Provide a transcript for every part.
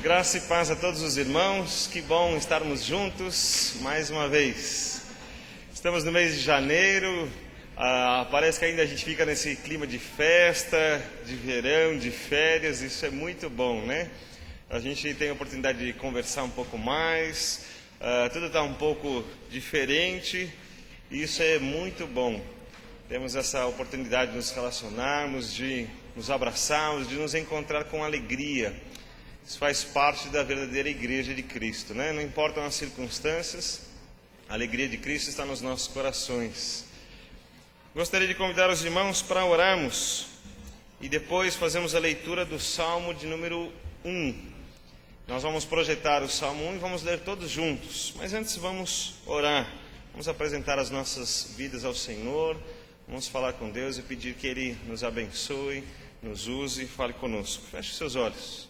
Graça e paz a todos os irmãos, que bom estarmos juntos mais uma vez. Estamos no mês de janeiro, parece que ainda a gente fica nesse clima de festa, de verão, de férias, isso é muito bom, né? A gente tem a oportunidade de conversar um pouco mais, tudo está um pouco diferente, e isso é muito bom. Temos essa oportunidade de nos relacionarmos, de nos abraçarmos, de nos encontrar com alegria. Isso faz parte da verdadeira igreja de Cristo, né? Não importam as circunstâncias, a alegria de Cristo está nos nossos corações. Gostaria de convidar os irmãos para orarmos e depois fazemos a leitura do Salmo de número 1. Nós vamos projetar o Salmo 1 e vamos ler todos juntos, mas antes vamos orar, vamos apresentar as nossas vidas ao Senhor, vamos falar com Deus e pedir que Ele nos abençoe, nos use e fale conosco. Feche seus olhos.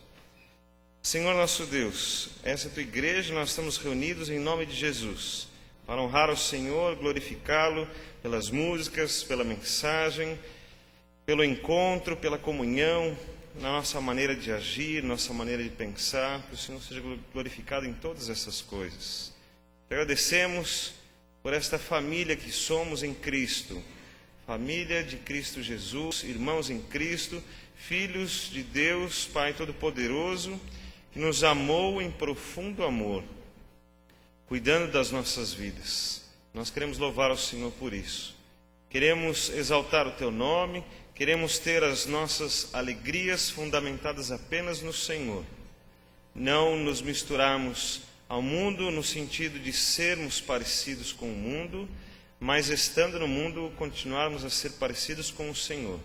Senhor nosso Deus, essa é a tua igreja, nós estamos reunidos em nome de Jesus, para honrar o Senhor, glorificá-lo pelas músicas, pela mensagem, pelo encontro, pela comunhão, na nossa maneira de agir, nossa maneira de pensar, que o Senhor seja glorificado em todas essas coisas. Te agradecemos por esta família que somos em Cristo, família de Cristo Jesus, irmãos em Cristo, filhos de Deus, Pai Todo-Poderoso, que nos amou em profundo amor, cuidando das nossas vidas. Nós queremos louvar ao Senhor por isso. Queremos exaltar o Teu nome, queremos ter as nossas alegrias fundamentadas apenas no Senhor. Não nos misturarmos ao mundo no sentido de sermos parecidos com o mundo, mas estando no mundo, continuarmos a ser parecidos com o Senhor.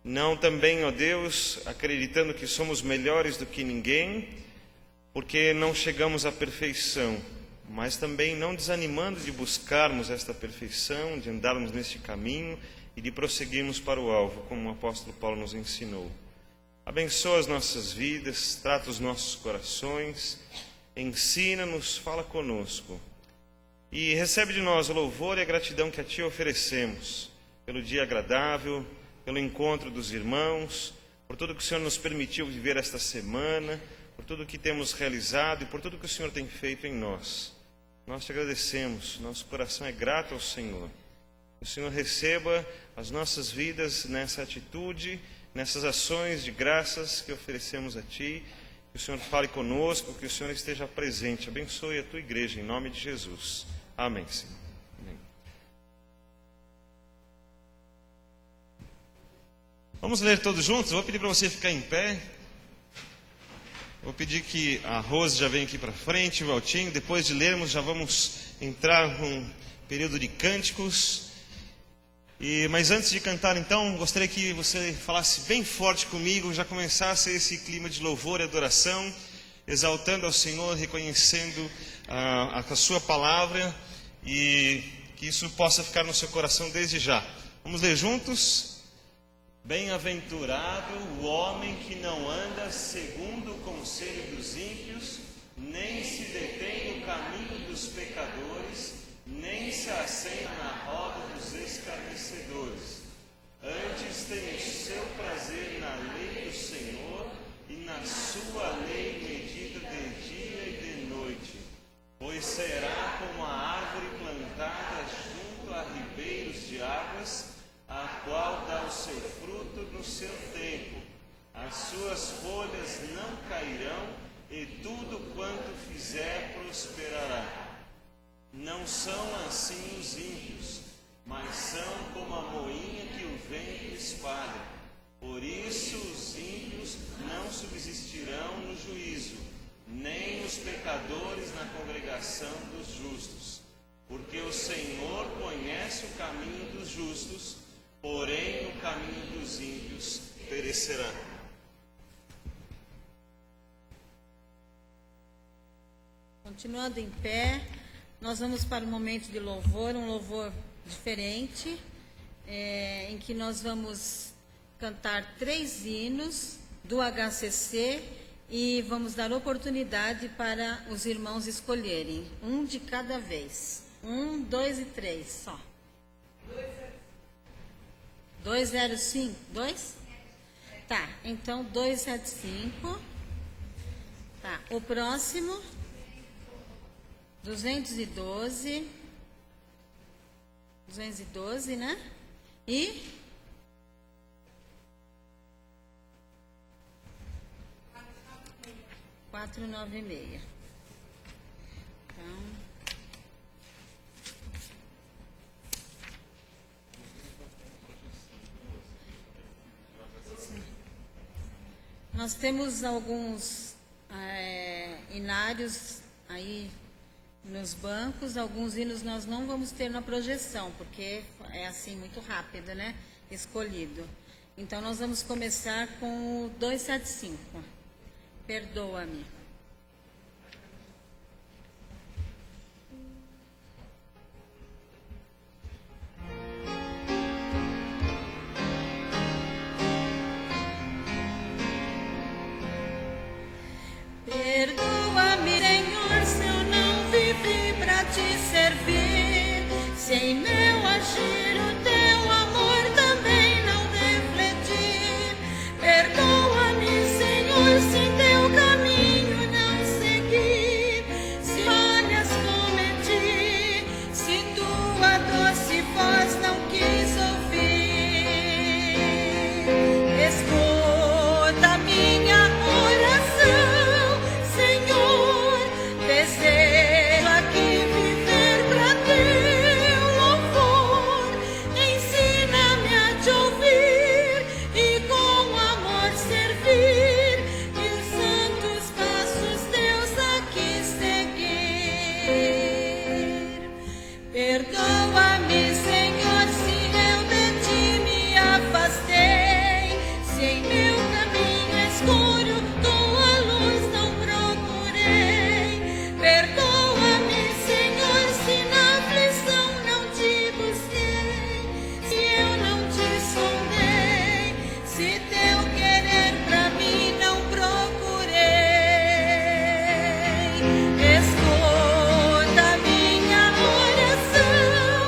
Não também, ó Deus, acreditando que somos melhores do que ninguém, porque não chegamos à perfeição, mas também não desanimando de buscarmos esta perfeição, de andarmos neste caminho e de prosseguirmos para o alvo, como o apóstolo Paulo nos ensinou. Abençoa as nossas vidas, trata os nossos corações, ensina-nos, fala conosco. E recebe de nós o louvor e a gratidão que a Ti oferecemos, pelo dia agradável, pelo encontro dos irmãos, por tudo que o Senhor nos permitiu viver esta semana, por tudo que temos realizado e por tudo que o Senhor tem feito em nós. Nós Te agradecemos, nosso coração é grato ao Senhor. Que o Senhor receba as nossas vidas nessa atitude, nessas ações de graças que oferecemos a Ti. Que o Senhor fale conosco, que o Senhor esteja presente. Abençoe a Tua igreja, em nome de Jesus. Amém, Senhor. Amém. Vamos ler todos juntos? Vou pedir para você ficar em pé. Vou pedir que a Rose já venha aqui para frente, o Valtinho. Depois de lermos, já vamos entrar num período de cânticos. Mas antes de cantar, então, gostaria que você falasse bem forte comigo, já começasse esse clima de louvor e adoração, exaltando ao Senhor, reconhecendo a sua palavra, e que isso possa ficar no seu coração desde já. Vamos ler juntos? Bem-aventurado o homem que não anda segundo o conselho dos ímpios, nem se detém no caminho dos pecadores, nem se assenta na roda dos escarnecedores. Antes tem o seu prazer na lei do Senhor, e na sua lei medita de dia e de noite. Pois será como a árvore plantada junto a ribeiros de águas, a qual dá o seu fruto no seu tempo. As suas folhas não cairão, e tudo quanto fizer prosperará. Não são assim os ímpios, mas são como a moinha que o vento espalha. Por isso os ímpios não subsistirão no juízo, nem os pecadores na congregação dos justos. Porque o Senhor conhece o caminho dos justos, porém o caminho dos ímpios perecerá. Continuando em pé, nós vamos para um momento de louvor, um louvor diferente, em que nós vamos cantar 3 hinos do HCC e vamos dar oportunidade para os irmãos escolherem, um de cada vez. 1, 2 e 3, só. 205, 2? Tá, então 275. O próximo, 212. 212, né? E 496. Então, nós temos alguns inários aí nos bancos. Alguns hinos nós não vamos ter na projeção, porque é assim muito rápido, né? Escolhido. Então nós vamos começar com o 275. Perdoa-me. Perdoa-me, Senhor, se eu não vivi pra te servir, se em meu agir o teu amor também não refletir. Perdoa-me, Senhor, se teu caminho não seguir, se falhas cometi, se tua doce voz não quis ouvir. Escuta minha oração, Senhor, desejo aqui viver pra teu louvor. Ensina-me a te ouvir e com amor servir, e os santos passos teus aqui seguir. Perdoa-me, Senhor, se eu de ti me afastei, se em meu caminho escuro tua luz não procurei. Perdoa-me, Senhor, se na aflição não te busquei, se eu não te sondei, se teu querer pra mim não procurei. Escuta minha oração,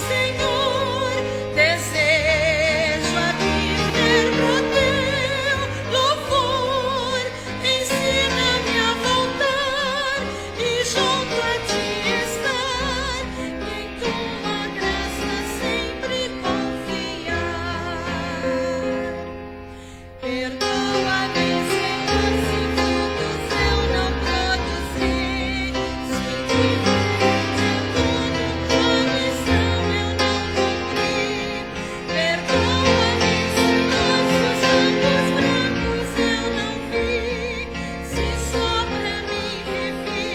Senhor, desejo aqui viver pra teu louvor. Ensina-me a voltar e junto a ti estar, e em tua graça sempre confiar. Perdoa-me, Senhor, se frutos eu não produzi, se diferente tudo tua missão eu não cumpri. Perdoa-me, Senhor, se os campos brancos eu não vi, se só pra mim vivi,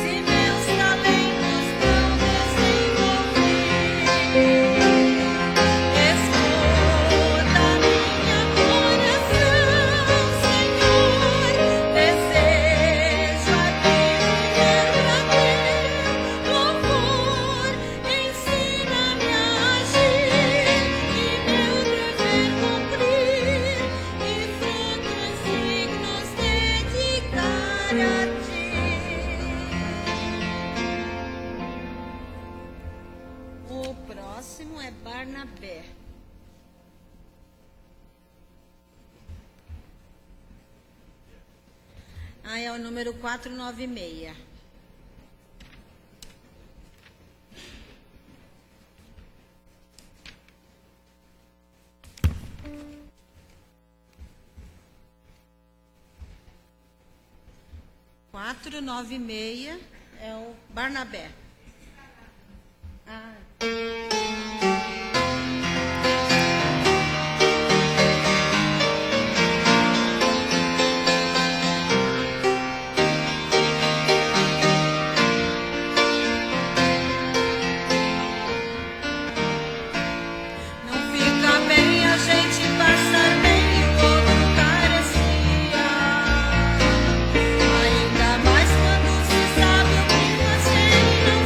se meus talentos não desenvolvi. Escuta minha oração, Senhor, desejo aqui viver pra teu louvor. Ensina-me a agir e meu dever cumprir, e frutos dignos dedicar a ti. o próximo é Barnabé. Ah, é o número 496. Quatro, nove, meia é o Barnabé. Ah. Não fica bem a gente passar bem e o outro carecia, ainda mais quando se sabe o que fazer e não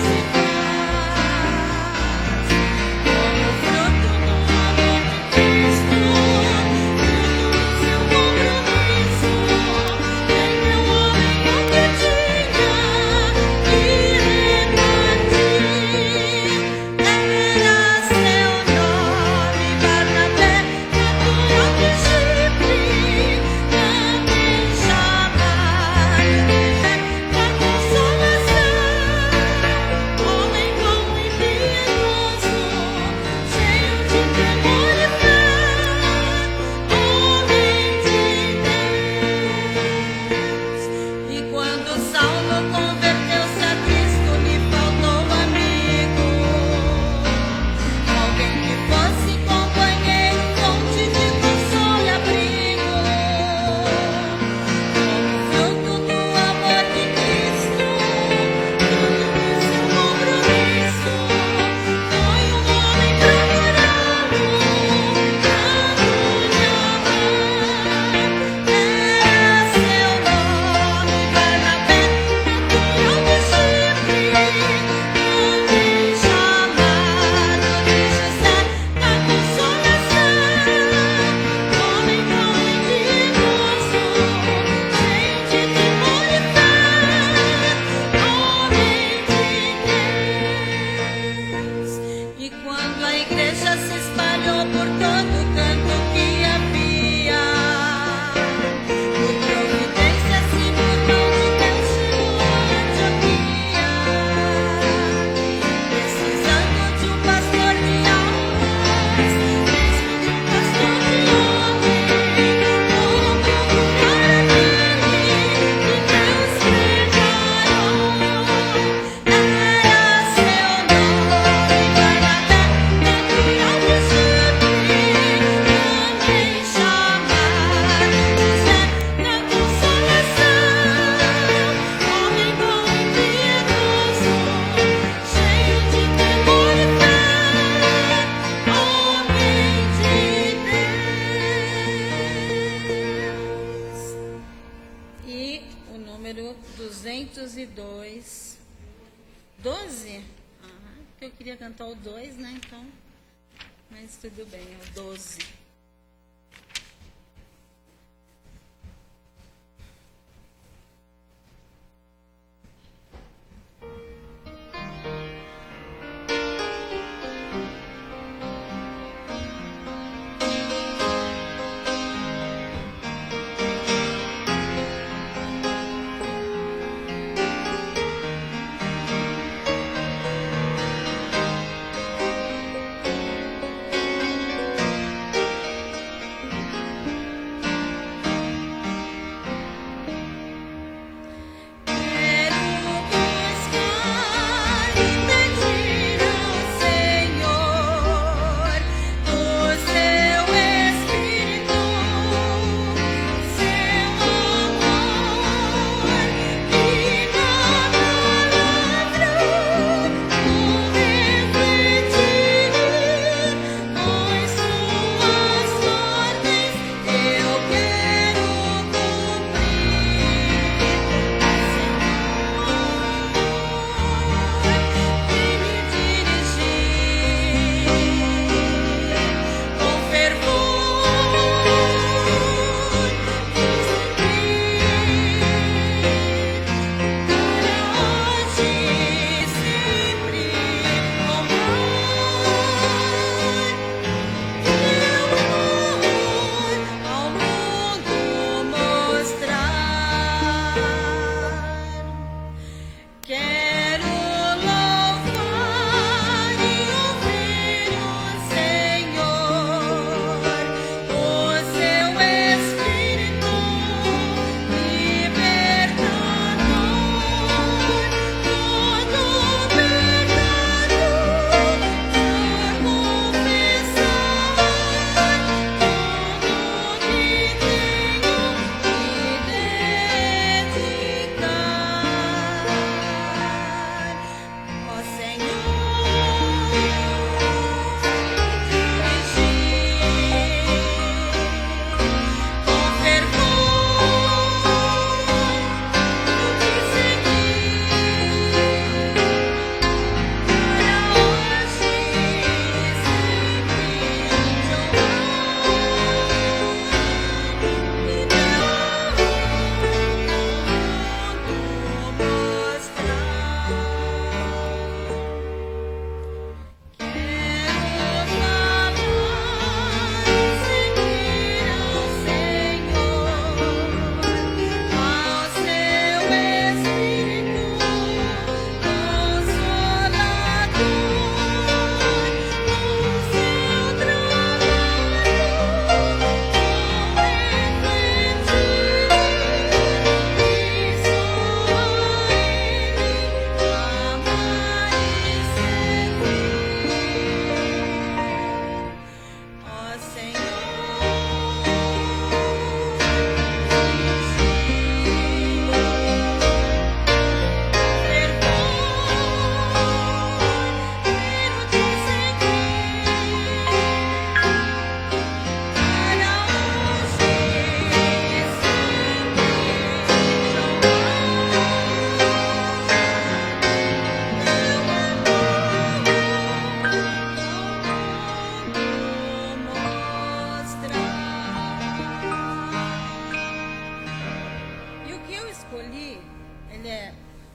E o número 202. 12? Porque eu queria cantar o 2, né? Então, mas tudo bem, é o 12.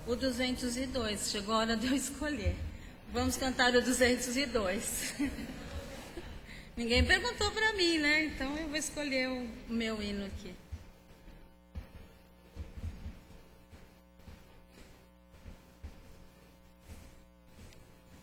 O 202, chegou a hora de eu escolher. Vamos cantar o 202. Ninguém perguntou para mim, né? Então eu vou escolher o meu hino aqui.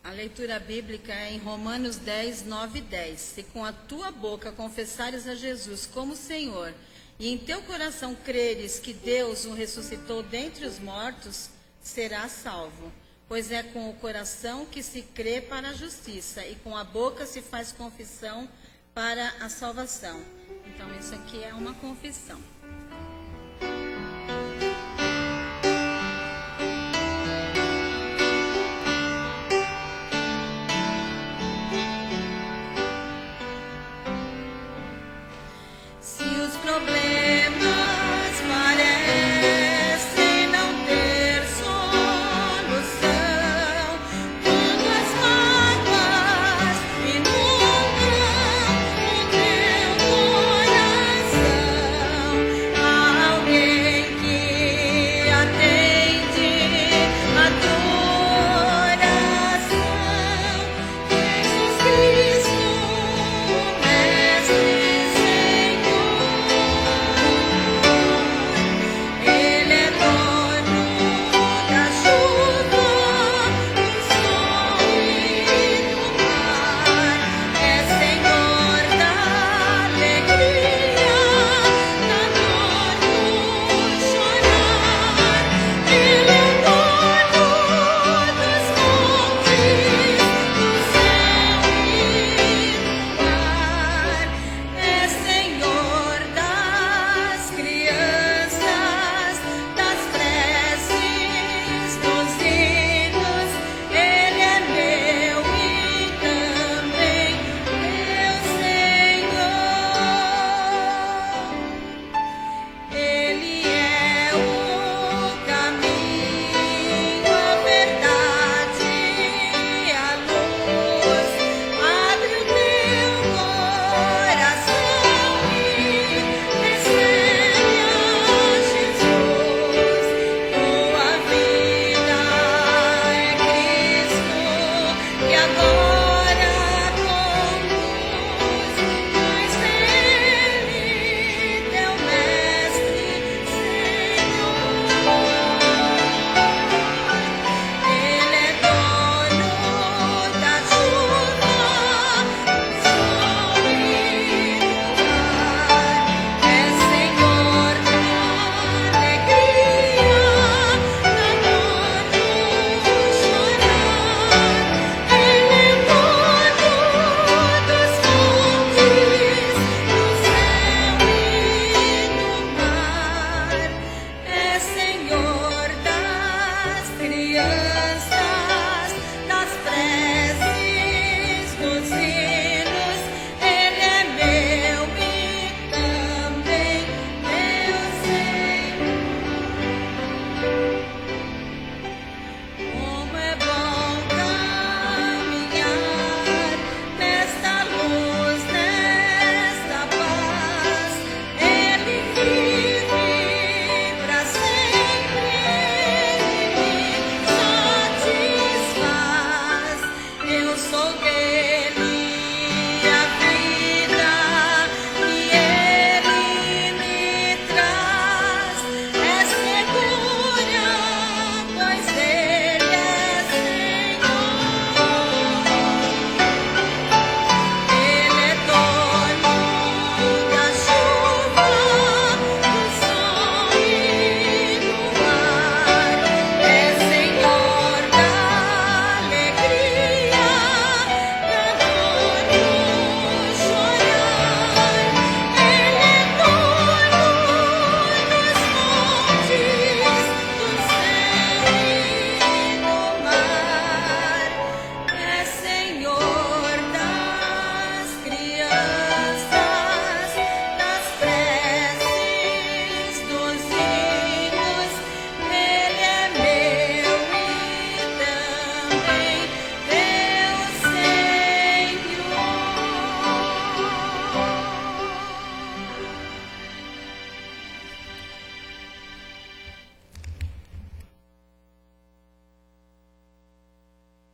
A leitura bíblica é em Romanos 10, 9 e 10. Se com a tua boca confessares a Jesus como Senhor, e em teu coração creres que Deus o ressuscitou dentre os mortos, serás salvo. Pois é com o coração que se crê para a justiça, e com a boca se faz confissão para a salvação. Então isso aqui é uma confissão. Se os problemas parecem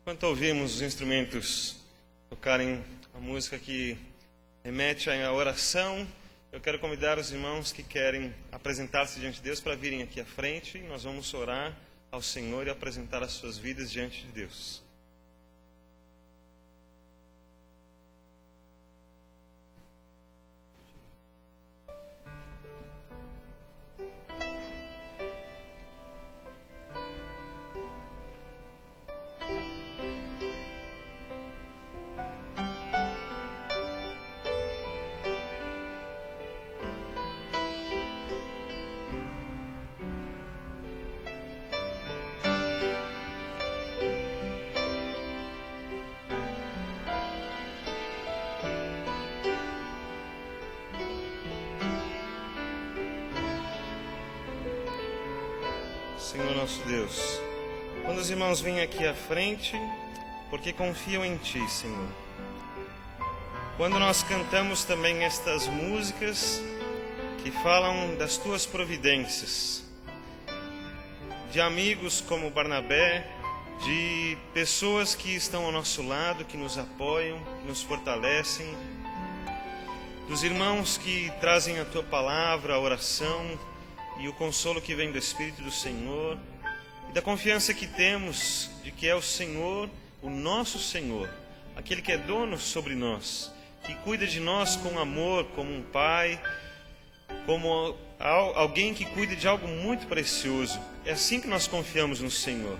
Enquanto ouvimos os instrumentos tocarem a música que remete à oração, eu quero convidar os irmãos que querem apresentar-se diante de Deus para virem aqui à frente e nós vamos orar ao Senhor e apresentar as suas vidas diante de Deus. Senhor nosso Deus, quando os irmãos vêm aqui à frente, porque confiam em Ti, Senhor. Quando nós cantamos também estas músicas que falam das Tuas providências, de amigos como Barnabé, de pessoas que estão ao nosso lado, que nos apoiam, que nos fortalecem, dos irmãos que trazem a Tua palavra, a oração, e o consolo que vem do Espírito do Senhor, e da confiança que temos de que é o Senhor, o nosso Senhor, aquele que é dono sobre nós, que cuida de nós com amor, como um pai, como alguém que cuida de algo muito precioso. É assim que nós confiamos no Senhor.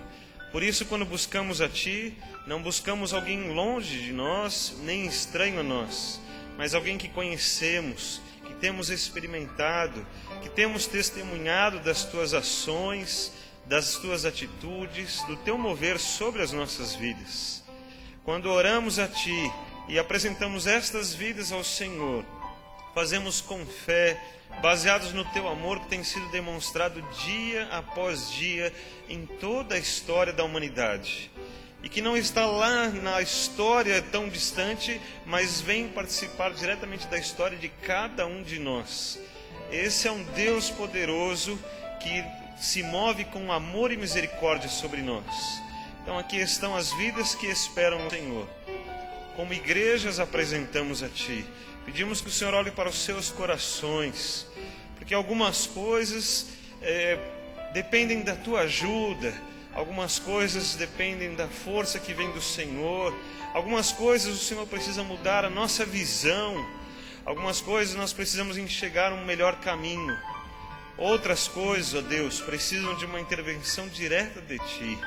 Por isso, quando buscamos a Ti, não buscamos alguém longe de nós, nem estranho a nós, mas alguém que conhecemos, que temos experimentado, que temos testemunhado das Tuas ações, das Tuas atitudes, do Teu mover sobre as nossas vidas. Quando oramos a Ti e apresentamos estas vidas ao Senhor, fazemos com fé, baseados no Teu amor que tem sido demonstrado dia após dia em toda a história da humanidade. E que não está lá na história tão distante, mas vem participar diretamente da história de cada um de nós. Esse é um Deus poderoso que se move com amor e misericórdia sobre nós. Então aqui estão as vidas que esperam no Senhor. Como igrejas apresentamos a Ti. Pedimos que o Senhor olhe para os seus corações, porque algumas coisas dependem da Tua ajuda. Algumas coisas dependem da força que vem do Senhor. Algumas coisas o Senhor precisa mudar a nossa visão. Algumas coisas nós precisamos enxergar um melhor caminho. Outras coisas, ó Deus, precisam de uma intervenção direta de Ti.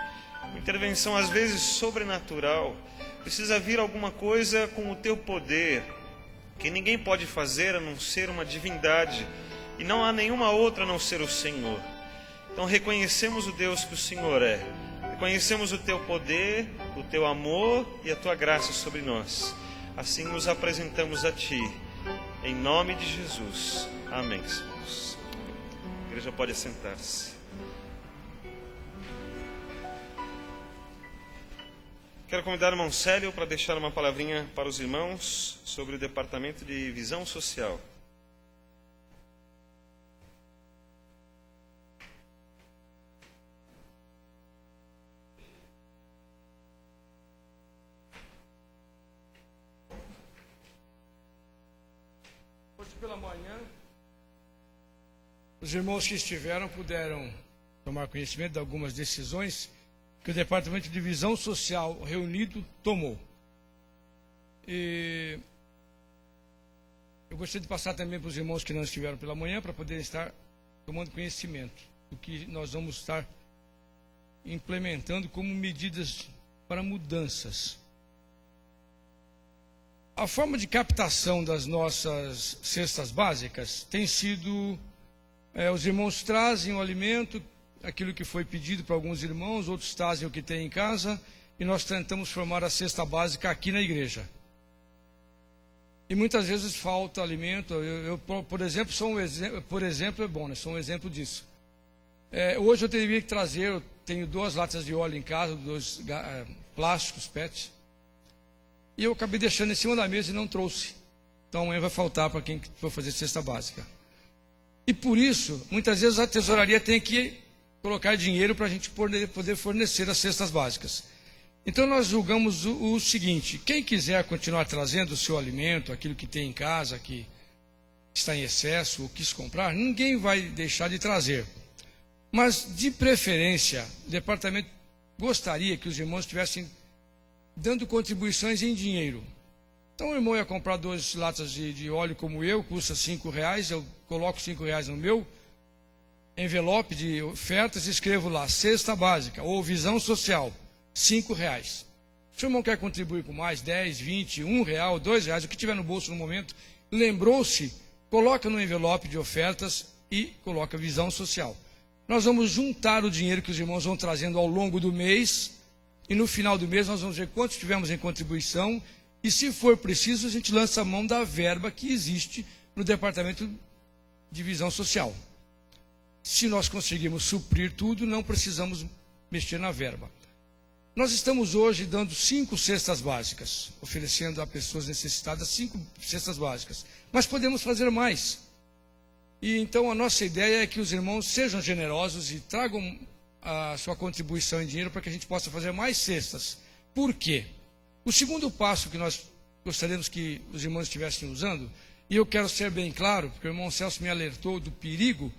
Uma intervenção às vezes sobrenatural. Precisa vir alguma coisa com o Teu poder, que ninguém pode fazer a não ser uma divindade. E não há nenhuma outra a não ser o Senhor. Então reconhecemos o Deus que o Senhor é, reconhecemos o Teu poder, o Teu amor e a Tua graça sobre nós. Assim nos apresentamos a Ti, em nome de Jesus. Amém, irmãos. A igreja pode assentar-se. Quero convidar o irmão Célio para deixar uma palavrinha para os irmãos sobre o Departamento de Visão Social. Pela manhã, os irmãos que estiveram puderam tomar conhecimento de algumas decisões que o Departamento de Visão Social reunido tomou. E eu gostaria de passar também para os irmãos que não estiveram pela manhã, para poderem estar tomando conhecimento do que nós vamos estar implementando como medidas para mudanças. A forma de captação das nossas cestas básicas tem sido, os irmãos trazem o alimento, aquilo que foi pedido para alguns irmãos, outros trazem o que tem em casa, e nós tentamos formar a cesta básica aqui na igreja. E muitas vezes falta alimento. Eu por exemplo, sou um exemplo disso. Hoje eu teria que trazer, eu tenho 2 latas de óleo em casa, 2 plásticos, PET. E eu acabei deixando em cima da mesa e não trouxe. Então amanhã vai faltar para quem for fazer cesta básica. E por isso, muitas vezes a tesouraria tem que colocar dinheiro para a gente poder fornecer as cestas básicas. Então nós julgamos o seguinte: quem quiser continuar trazendo o seu alimento, aquilo que tem em casa, que está em excesso ou quis comprar, ninguém vai deixar de trazer. Mas, de preferência, o departamento gostaria que os irmãos estivessem dando contribuições em dinheiro. Então o irmão ia comprar 2 latas de óleo como eu, custa R$5, eu coloco R$5 no meu envelope de ofertas e escrevo lá, cesta básica ou visão social, R$5. Se o irmão quer contribuir com mais, 10, 20, R$1, R$2, o que tiver no bolso no momento, lembrou-se, coloca no envelope de ofertas e coloca visão social. Nós vamos juntar o dinheiro que os irmãos vão trazendo ao longo do mês e no final do mês nós vamos ver quanto tivemos em contribuição e, se for preciso, a gente lança a mão da verba que existe no departamento de visão social. Se nós conseguirmos suprir tudo, não precisamos mexer na verba. Nós estamos hoje dando 5 cestas básicas, oferecendo a pessoas necessitadas 5 cestas básicas. Mas podemos fazer mais. E então a nossa ideia é que os irmãos sejam generosos e tragam a sua contribuição em dinheiro para que a gente possa fazer mais cestas. Por quê? O segundo passo que nós gostaríamos que os irmãos estivessem usando, e eu quero ser bem claro, porque o irmão Celso me alertou do perigo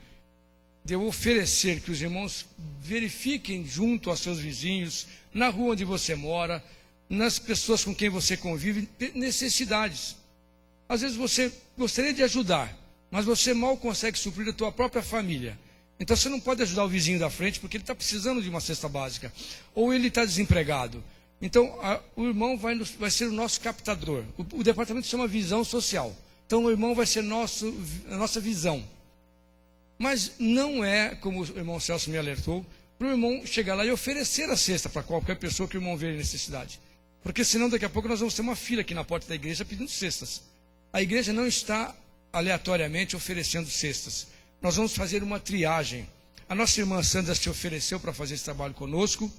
de eu oferecer que os irmãos verifiquem junto aos seus vizinhos, na rua onde você mora, nas pessoas com quem você convive, necessidades. Às vezes você gostaria de ajudar, mas você mal consegue suprir a tua própria família. Então você não pode ajudar o vizinho da frente porque ele está precisando de uma cesta básica, ou ele está desempregado. Então o irmão vai ser o nosso captador. O departamento se chama visão social. Então o irmão vai ser a nossa visão. Mas não é, como o irmão Celso me alertou, para o irmão chegar lá e oferecer a cesta para qualquer pessoa que o irmão vê em necessidade. Porque senão daqui a pouco nós vamos ter uma fila aqui na porta da igreja pedindo cestas. A igreja não está aleatoriamente oferecendo cestas. Nós vamos fazer uma triagem. A nossa irmã Sandra se ofereceu para fazer esse trabalho conosco,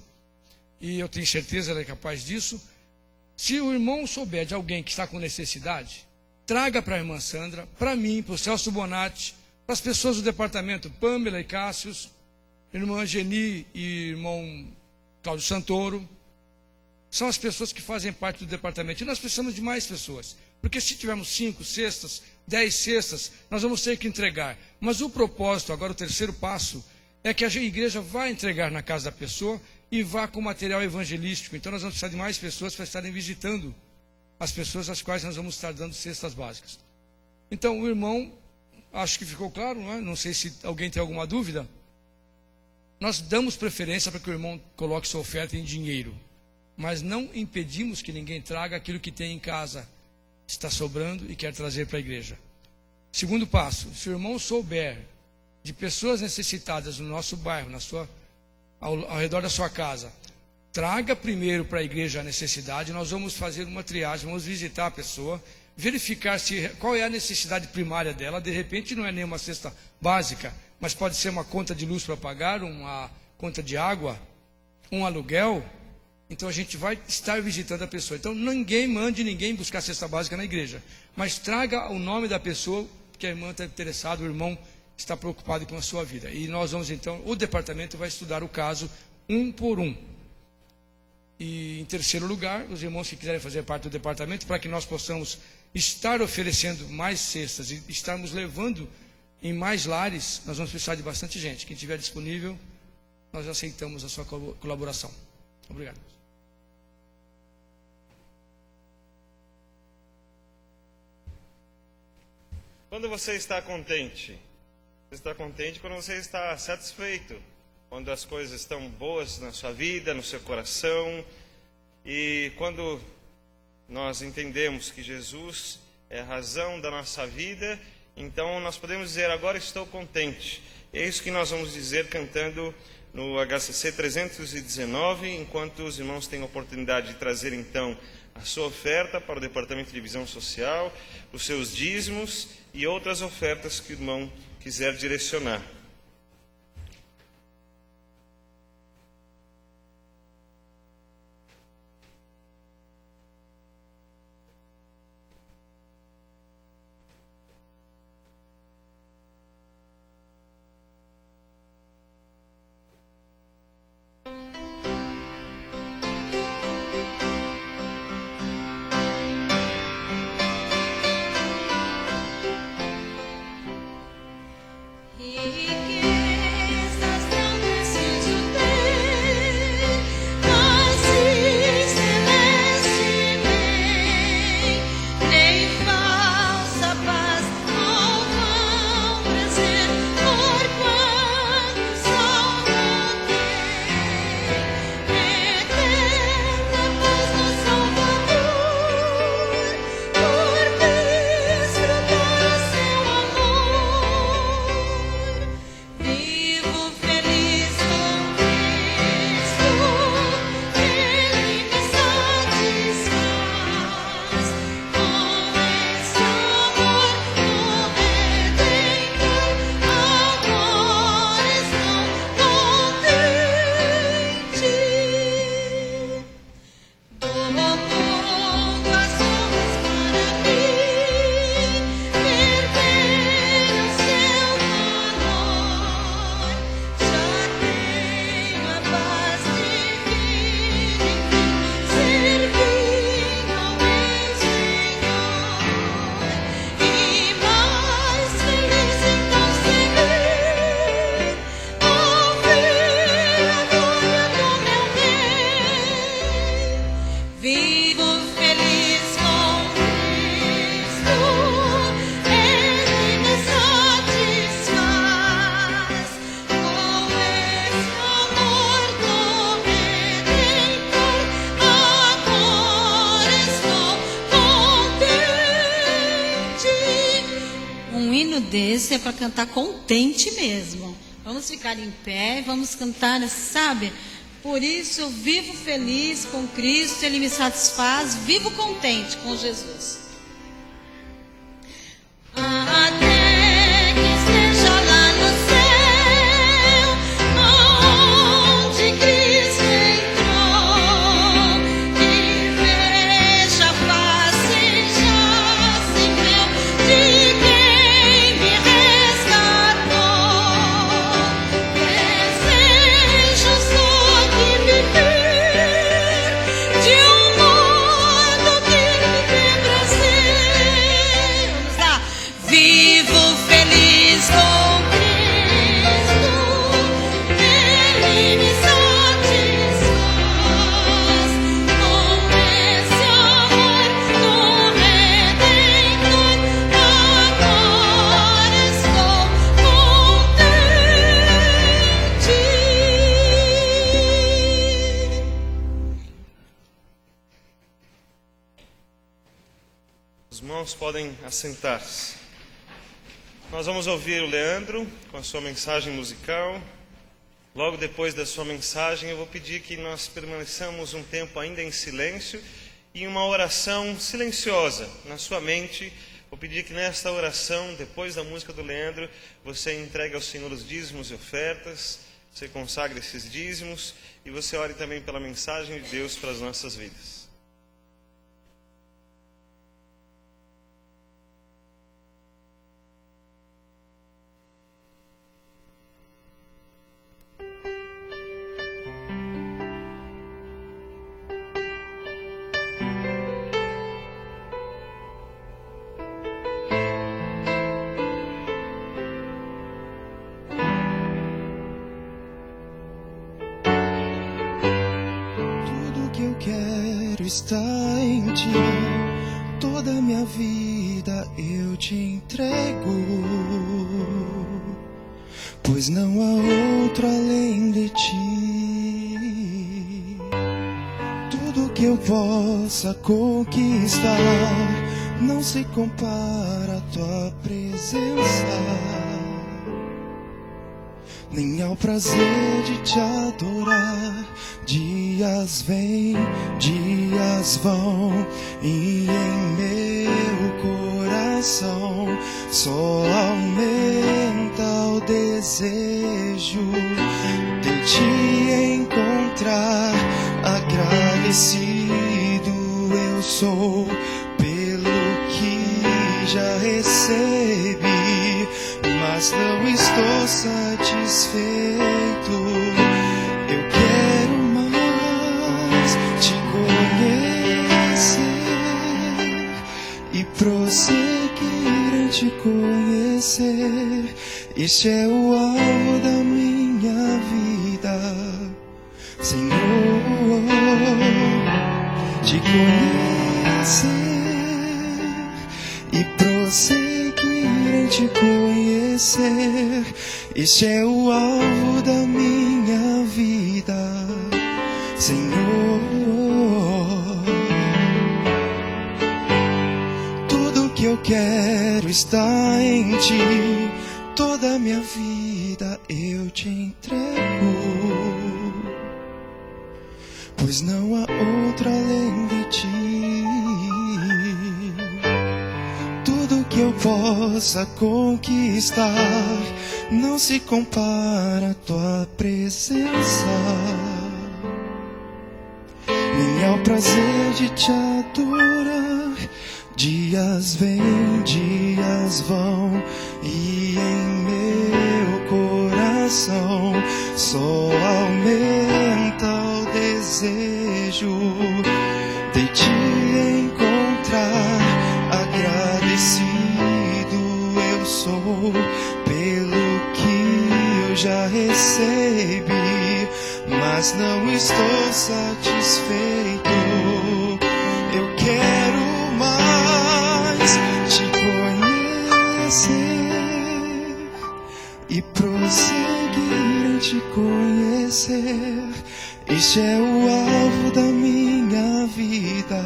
e eu tenho certeza ela é capaz disso. Se o irmão souber de alguém que está com necessidade, traga para a irmã Sandra, para mim, para o Celso Bonatti, para as pessoas do departamento, Pâmela e Cássius, irmã Geni e irmão Cláudio Santoro. São as pessoas que fazem parte do departamento. E nós precisamos de mais pessoas. Porque se tivermos 5 cestas, 10 cestas, nós vamos ter que entregar. Mas o propósito, agora o terceiro passo, é que a igreja vai entregar na casa da pessoa e vá com material evangelístico. Então nós vamos precisar de mais pessoas para estarem visitando as pessoas às quais nós vamos estar dando cestas básicas. Então o irmão, acho que ficou claro, não é? Não sei se alguém tem alguma dúvida. Nós damos preferência para que o irmão coloque sua oferta em dinheiro, mas não impedimos que ninguém traga aquilo que tem em casa, está sobrando e quer trazer para a igreja. Segundo passo, se o irmão souber de pessoas necessitadas no nosso bairro, ao redor da sua casa, traga primeiro para a igreja a necessidade. Nós vamos fazer uma triagem, vamos visitar a pessoa, verificar qual é a necessidade primária dela. De repente não é nenhuma cesta básica, mas pode ser uma conta de luz para pagar, uma conta de água, um aluguel. Então a gente vai estar visitando a pessoa. Então mande ninguém buscar cesta básica na igreja, mas traga o nome da pessoa, que a irmã está interessada, o irmão está preocupado com a sua vida. E nós vamos então, o departamento vai estudar o caso um por um. E em terceiro lugar, os irmãos que quiserem fazer parte do departamento, para que nós possamos estar oferecendo mais cestas e estarmos levando em mais lares, nós vamos precisar de bastante gente. Quem estiver disponível, nós aceitamos a sua colaboração. Obrigado. Quando você está contente? Você está contente quando você está satisfeito, quando as coisas estão boas na sua vida, no seu coração, e quando nós entendemos que Jesus é a razão da nossa vida, então nós podemos dizer, agora estou contente. É isso que nós vamos dizer cantando no HCC 319, enquanto os irmãos têm a oportunidade de trazer então a sua oferta para o Departamento de Visão Social, os seus dízimos e outras ofertas que o irmão quiser direcionar. ver se é para cantar contente mesmo. Vamos ficar em pé, vamos cantar, sabe? Por isso eu vivo feliz com Cristo, Ele me satisfaz, vivo contente com Jesus. Até que esteja lá no céu, onde Cristo entrou, e veja a face já sem véu de quem me resgatou. Desejo só que viver de um modo que me dê prazer. Vamos lá. Vivo feliz com Cristo, Ele me satisfaz. Com esse amor do Redentor, agora estou contente. Os irmãos podem assentar-se. Nós vamos ouvir o Leandro com a sua mensagem musical. Logo depois da sua mensagem, eu vou pedir que nós permaneçamos um tempo ainda em silêncio e em uma oração silenciosa na sua mente. Vou pedir que nesta oração, depois da música do Leandro, você entregue ao Senhor os dízimos e ofertas, você consagre esses dízimos e você ore também pela mensagem de Deus para as nossas vidas. Está em ti, toda minha vida eu te entrego, pois não há outro além de ti. Tudo que eu possa conquistar não se compara à tua presença, nem ao prazer de te adorar. Dias vêm, dias vão, e em meu coração só aumenta o desejo de te encontrar. Agradecido eu sou pelo que já recebi, mas não estou satisfeito. Eu quero mais te conhecer e prosseguir em te conhecer. Este é o alvo da minha vida, Senhor. Te conhecer e prosseguir em te conhecer. Este é o alvo da minha vida, Senhor. Tudo que eu quero está em ti, toda a minha vida eu te entrego, pois não há outra além de ti. Tudo que eu possa conquistar não se compara à tua presença, nem ao prazer de te adorar. Dias vêm, dias vão, e em meu coração só aumenta o desejo de te encontrar. Agradecido eu sou pelo que eu já recebi, mas não estou satisfeito. Eu quero mais te conhecer e prosseguir em te conhecer. Este é o alvo da minha vida,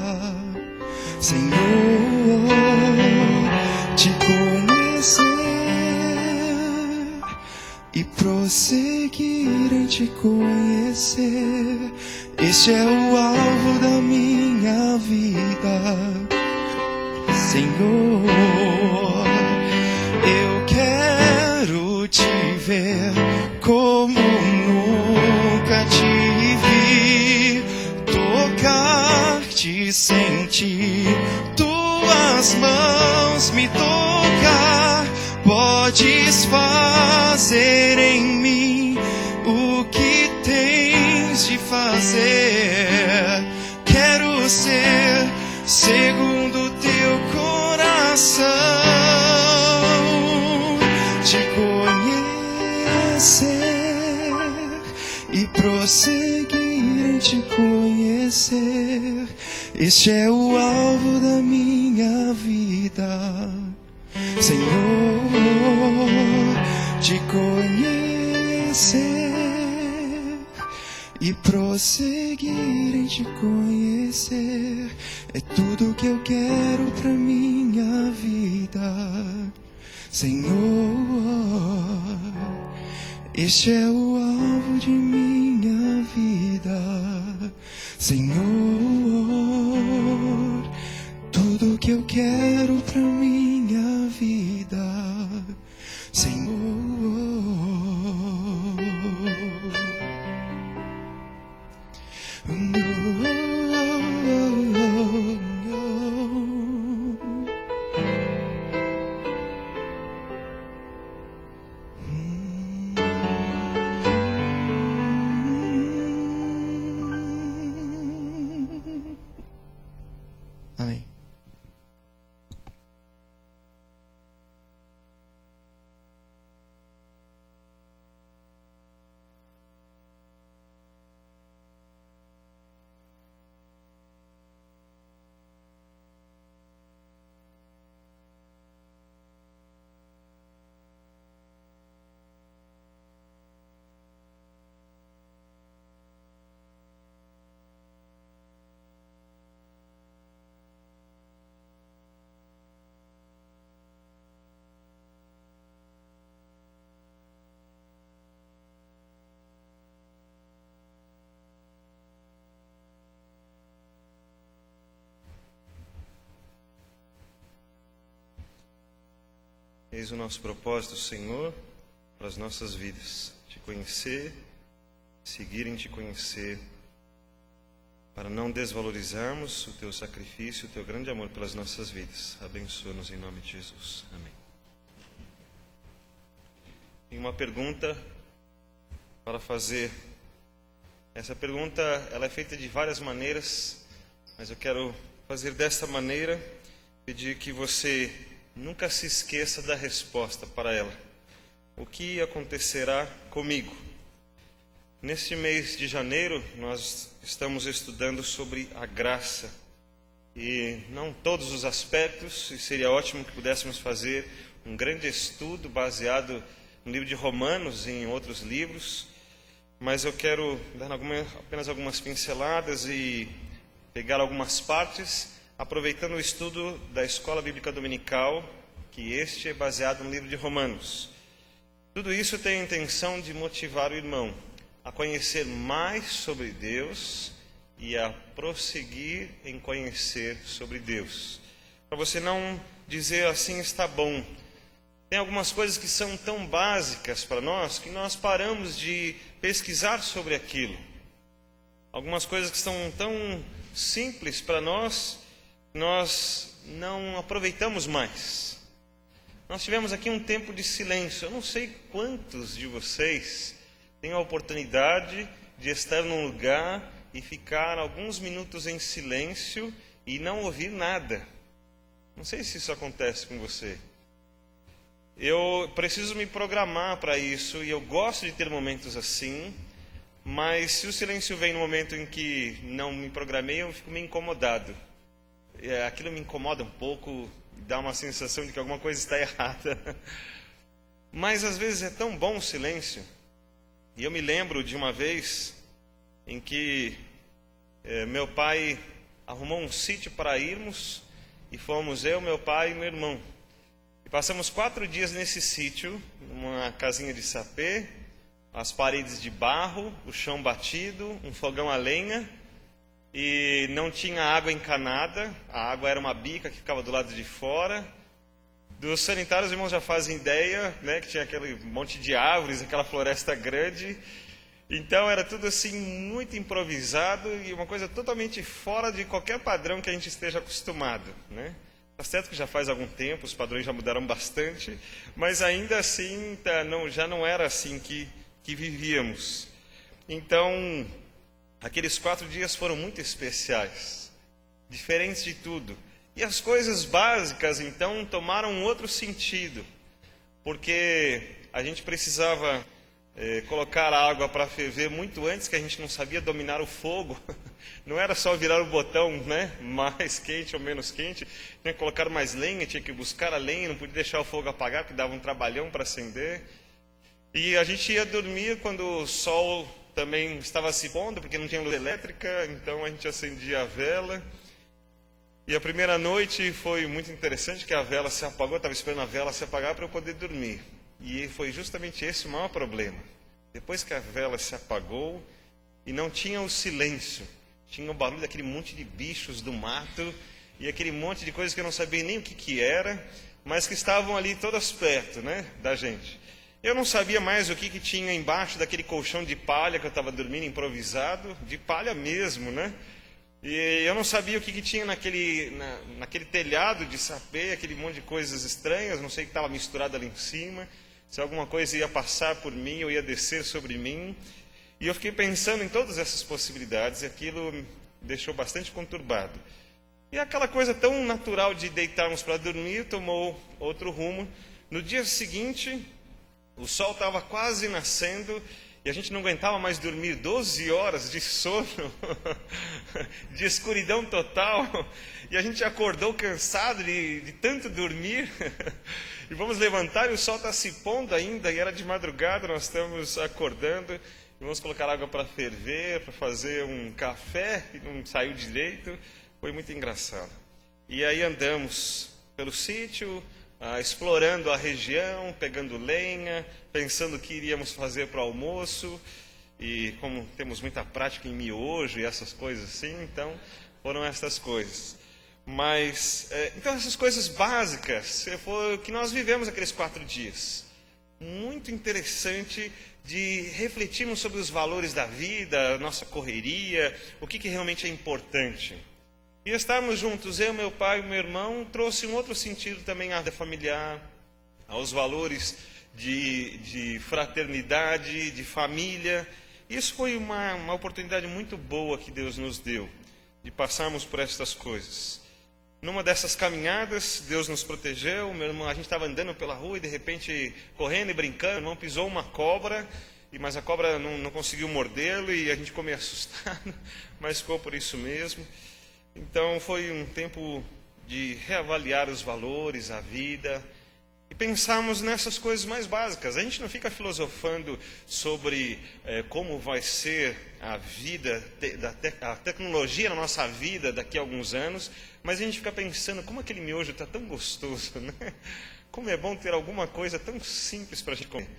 Senhor. Te conhecer prosseguir em te conhecer. Este é o alvo da minha vida, Senhor. Eu quero te ver como nunca te vi, tocar-te, sentir tuas mãos me tocar. Podes fazer em mim o que tens de fazer. Quero ser segundo teu coração, te conhecer e prosseguir em te conhecer. Este é o alvo da minha vida, Senhor, te conhecer e prosseguir em te conhecer. É tudo que eu quero pra minha vida, Senhor. Este é o alvo de minha vida, Senhor. Tudo que eu quero pra minha vida, Senhor. Amém. Eis o nosso propósito, Senhor, para as nossas vidas: te conhecer, seguir em te conhecer, para não desvalorizarmos o teu sacrifício, o teu grande amor pelas nossas vidas. Abençoa-nos em nome de Jesus. Amém. Tenho uma pergunta para fazer. Essa pergunta ela é feita de várias maneiras, mas eu quero fazer desta maneira, pedir que você nunca se esqueça da resposta para ela. O que acontecerá comigo? Neste mês de janeiro, nós estamos estudando sobre a graça. E não todos os aspectos, e seria ótimo que pudéssemos fazer um grande estudo baseado no livro de Romanos e em outros livros. Mas eu quero dar apenas algumas pinceladas e pegar algumas partes, aproveitando o estudo da Escola Bíblica Dominical, que este é baseado no livro de Romanos. Tudo isso tem a intenção de motivar o irmão a conhecer mais sobre Deus e a prosseguir em conhecer sobre Deus. Para você não dizer assim, está bom. Tem algumas coisas que são tão básicas para nós que nós paramos de pesquisar sobre aquilo. Algumas coisas que são tão simples para nós não aproveitamos mais. Nós tivemos aqui um tempo de silêncio. Eu não sei quantos de vocês têm a oportunidade de estar num lugar e ficar alguns minutos em silêncio e não ouvir nada. Não sei se isso acontece com você. Eu preciso me programar para isso e eu gosto de ter momentos assim, mas se o silêncio vem no momento em que não me programei, eu fico meio incomodado. Aquilo me incomoda um pouco, dá uma sensação de que alguma coisa está errada. Mas às vezes é tão bom o silêncio. E eu me lembro de uma vez em que meu pai arrumou um sítio para irmos, e fomos eu, meu pai e meu irmão. E passamos 4 dias nesse sítio, numa casinha de sapê, as paredes de barro, o chão batido, um fogão a lenha, e não tinha água encanada, a água era uma bica que ficava do lado de fora. Dos sanitários, os irmãos já fazem ideia, né, que tinha aquele monte de árvores, aquela floresta grande. Então era tudo assim muito improvisado e uma coisa totalmente fora de qualquer padrão que a gente esteja acostumado, né? Tá certo que já faz algum tempo, os padrões já mudaram bastante, mas ainda assim já não era assim que vivíamos. Então, aqueles 4 dias foram muito especiais, diferentes de tudo. E as coisas básicas, então, tomaram um outro sentido, porque a gente precisava colocar a água para ferver muito antes, que a gente não sabia dominar o fogo. Não era só virar o botão, né, mais quente ou menos quente, tinha que colocar mais lenha, tinha que buscar a lenha, não podia deixar o fogo apagar, porque dava um trabalhão para acender. E a gente ia dormir quando o sol também estava se pondo, porque não tinha luz elétrica, então a gente acendia a vela. E a primeira noite foi muito interessante, que a vela se apagou, eu estava esperando a vela se apagar para eu poder dormir. E foi justamente esse o maior problema. Depois que a vela se apagou e não tinha o silêncio, tinha o barulho daquele monte de bichos do mato e aquele monte de coisas que eu não sabia nem o que era, mas que estavam ali todas perto, né, da gente. Eu não sabia mais o que tinha embaixo daquele colchão de palha que eu estava dormindo improvisado, de palha mesmo, né? E eu não sabia o que tinha naquele telhado de sapê, aquele monte de coisas estranhas, não sei o que estava misturado ali em cima, se alguma coisa ia passar por mim ou ia descer sobre mim. E eu fiquei pensando em todas essas possibilidades e aquilo me deixou bastante conturbado. E aquela coisa tão natural de deitarmos para dormir tomou outro rumo. No dia seguinte, o sol estava quase nascendo e a gente não aguentava mais dormir 12 horas de sono, de escuridão total. E a gente acordou cansado de tanto dormir. E vamos levantar e o sol está se pondo ainda, e era de madrugada, nós estamos acordando. E vamos colocar água para ferver, para fazer um café, e não saiu direito. Foi muito engraçado. E aí andamos pelo sítio, explorando a região, pegando lenha, pensando o que iríamos fazer para o almoço. E como temos muita prática em miojo e essas coisas assim, então foram essas coisas. Mas, então essas coisas básicas, foi o que nós vivemos aqueles 4 dias. Muito interessante de refletirmos sobre os valores da vida, a nossa correria, o que realmente é importante. E estarmos juntos, eu, meu pai e meu irmão, trouxe um outro sentido também à vida familiar, aos valores de fraternidade, de família. Isso foi uma oportunidade muito boa que Deus nos deu, de passarmos por estas coisas. Numa dessas caminhadas, Deus nos protegeu. Meu irmão, a gente estava andando pela rua e de repente, correndo e brincando, meu irmão pisou uma cobra, mas a cobra não conseguiu mordê-lo e a gente ficou meio assustado, mas ficou por isso mesmo. Então foi um tempo de reavaliar os valores, a vida, e pensarmos nessas coisas mais básicas. A gente não fica filosofando sobre como vai ser a vida, a tecnologia na nossa vida daqui a alguns anos, mas a gente fica pensando como aquele miojo está tão gostoso, né? Como é bom ter alguma coisa tão simples para a gente comer.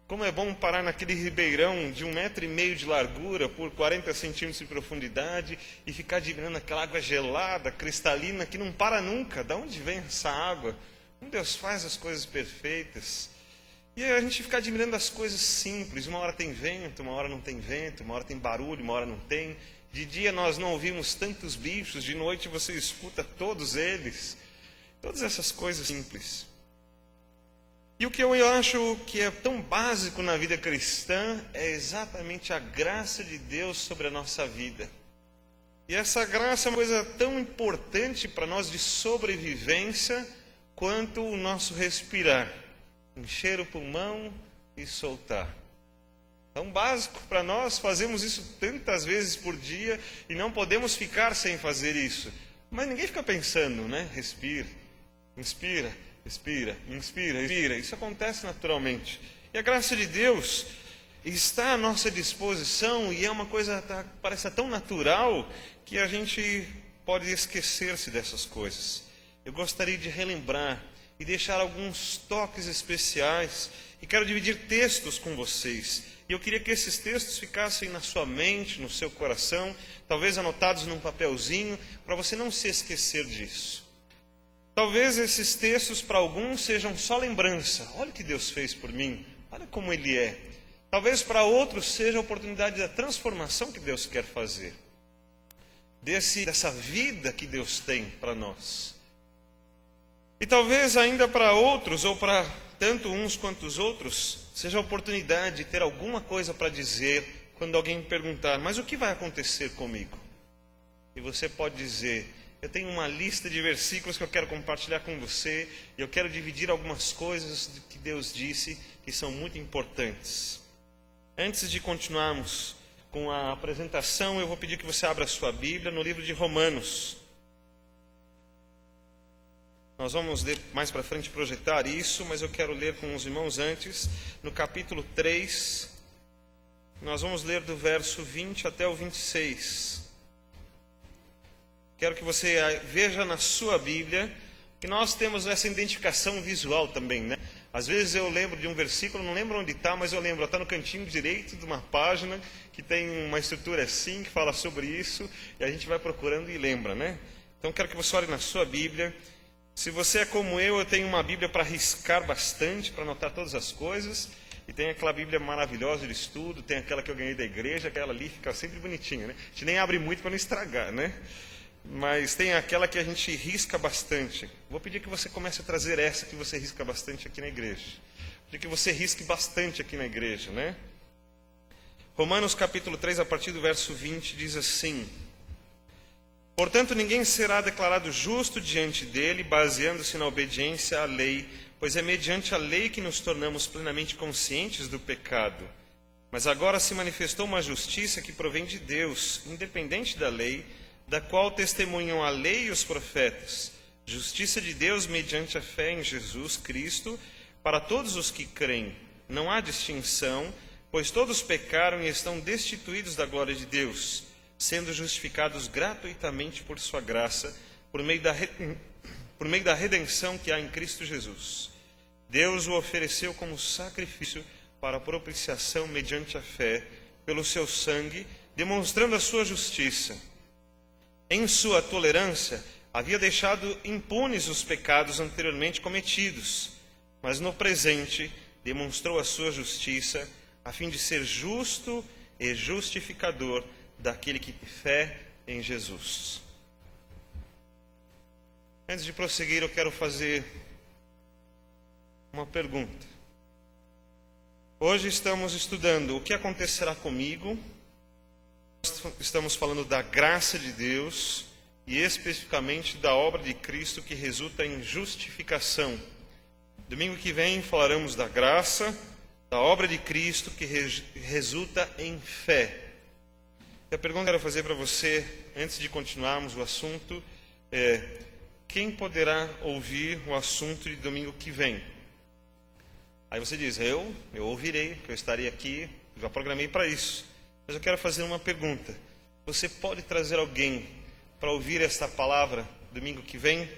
Como é bom parar naquele ribeirão de 1,5 metro de largura por 40 centímetros de profundidade e ficar admirando aquela água gelada, cristalina, que não para nunca. De onde vem essa água? Como Deus faz as coisas perfeitas. E a gente fica admirando as coisas simples. Uma hora tem vento, uma hora não tem vento, uma hora tem barulho, uma hora não tem. De dia nós não ouvimos tantos bichos, de noite você escuta todos eles. Todas essas coisas simples. E o que eu acho que é tão básico na vida cristã é exatamente a graça de Deus sobre a nossa vida. E essa graça é uma coisa tão importante para nós de sobrevivência quanto o nosso respirar. Encher o pulmão e soltar. Tão básico para nós, fazemos isso tantas vezes por dia e não podemos ficar sem fazer isso. Mas ninguém fica pensando, né? Respira, inspira. Respira, inspira, expira. Isso acontece naturalmente. E a graça de Deus está à nossa disposição e é uma coisa parece tão natural que a gente pode esquecer-se dessas coisas. Eu gostaria de relembrar e deixar alguns toques especiais e quero dividir textos com vocês. E eu queria que esses textos ficassem na sua mente, no seu coração, talvez anotados num papelzinho, para você não se esquecer disso. Talvez esses textos para alguns sejam só lembrança. Olha o que Deus fez por mim, olha como Ele é. Talvez para outros seja a oportunidade da transformação que Deus quer fazer. Dessa vida que Deus tem para nós. E talvez ainda para outros, ou para tanto uns quanto os outros, seja a oportunidade de ter alguma coisa para dizer quando alguém perguntar, mas o que vai acontecer comigo? E você pode dizer, eu tenho uma lista de versículos que eu quero compartilhar com você, e eu quero dividir algumas coisas que Deus disse que são muito importantes. Antes de continuarmos com a apresentação, eu vou pedir que você abra a sua Bíblia no livro de Romanos. Nós vamos ler mais para frente, projetar isso, mas eu quero ler com os irmãos antes, no capítulo 3, nós vamos ler do verso 20 até o 26. Quero que você veja na sua Bíblia que nós temos essa identificação visual também, né? Às vezes eu lembro de um versículo, não lembro onde está, mas eu lembro, está no cantinho direito de uma página que tem uma estrutura assim, que fala sobre isso, e a gente vai procurando e lembra, né? Então quero que você olhe na sua Bíblia. Se você é como eu tenho uma Bíblia para riscar bastante, para anotar todas as coisas, e tem aquela Bíblia maravilhosa de estudo, tem aquela que eu ganhei da igreja, aquela ali fica sempre bonitinha, né? A gente nem abre muito para não estragar, né? Mas tem aquela que a gente risca bastante. Vou pedir que você comece a trazer essa que você risca bastante aqui na igreja. Vou pedir que você risque bastante aqui na igreja, né? Romanos capítulo 3, a partir do verso 20, diz assim: portanto, ninguém será declarado justo diante dele, baseando-se na obediência à lei, pois é mediante a lei que nos tornamos plenamente conscientes do pecado. Mas agora se manifestou uma justiça que provém de Deus, independente da lei, da qual testemunham a lei e os profetas, justiça de Deus mediante a fé em Jesus Cristo, para todos os que creem. Não há distinção, pois todos pecaram e estão destituídos da glória de Deus, sendo justificados gratuitamente por sua graça, por meio da redenção que há em Cristo Jesus. Deus o ofereceu como sacrifício para a propiciação mediante a fé, pelo seu sangue, demonstrando a sua justiça. Em sua tolerância, havia deixado impunes os pecados anteriormente cometidos, mas no presente demonstrou a sua justiça, a fim de ser justo e justificador daquele que tem fé em Jesus. Antes de prosseguir, eu quero fazer uma pergunta. Hoje estamos estudando o que acontecerá comigo. Estamos falando da graça de Deus e especificamente da obra de Cristo que resulta em justificação. Domingo que vem falaremos da graça, da obra de Cristo que resulta em fé. E a pergunta que eu quero fazer para você, antes de continuarmos o assunto, é: quem poderá ouvir o assunto de domingo que vem? Aí você diz, eu ouvirei, porque eu estarei aqui, já programei para isso. Mas eu quero fazer uma pergunta. Você pode trazer alguém para ouvir esta palavra domingo que vem?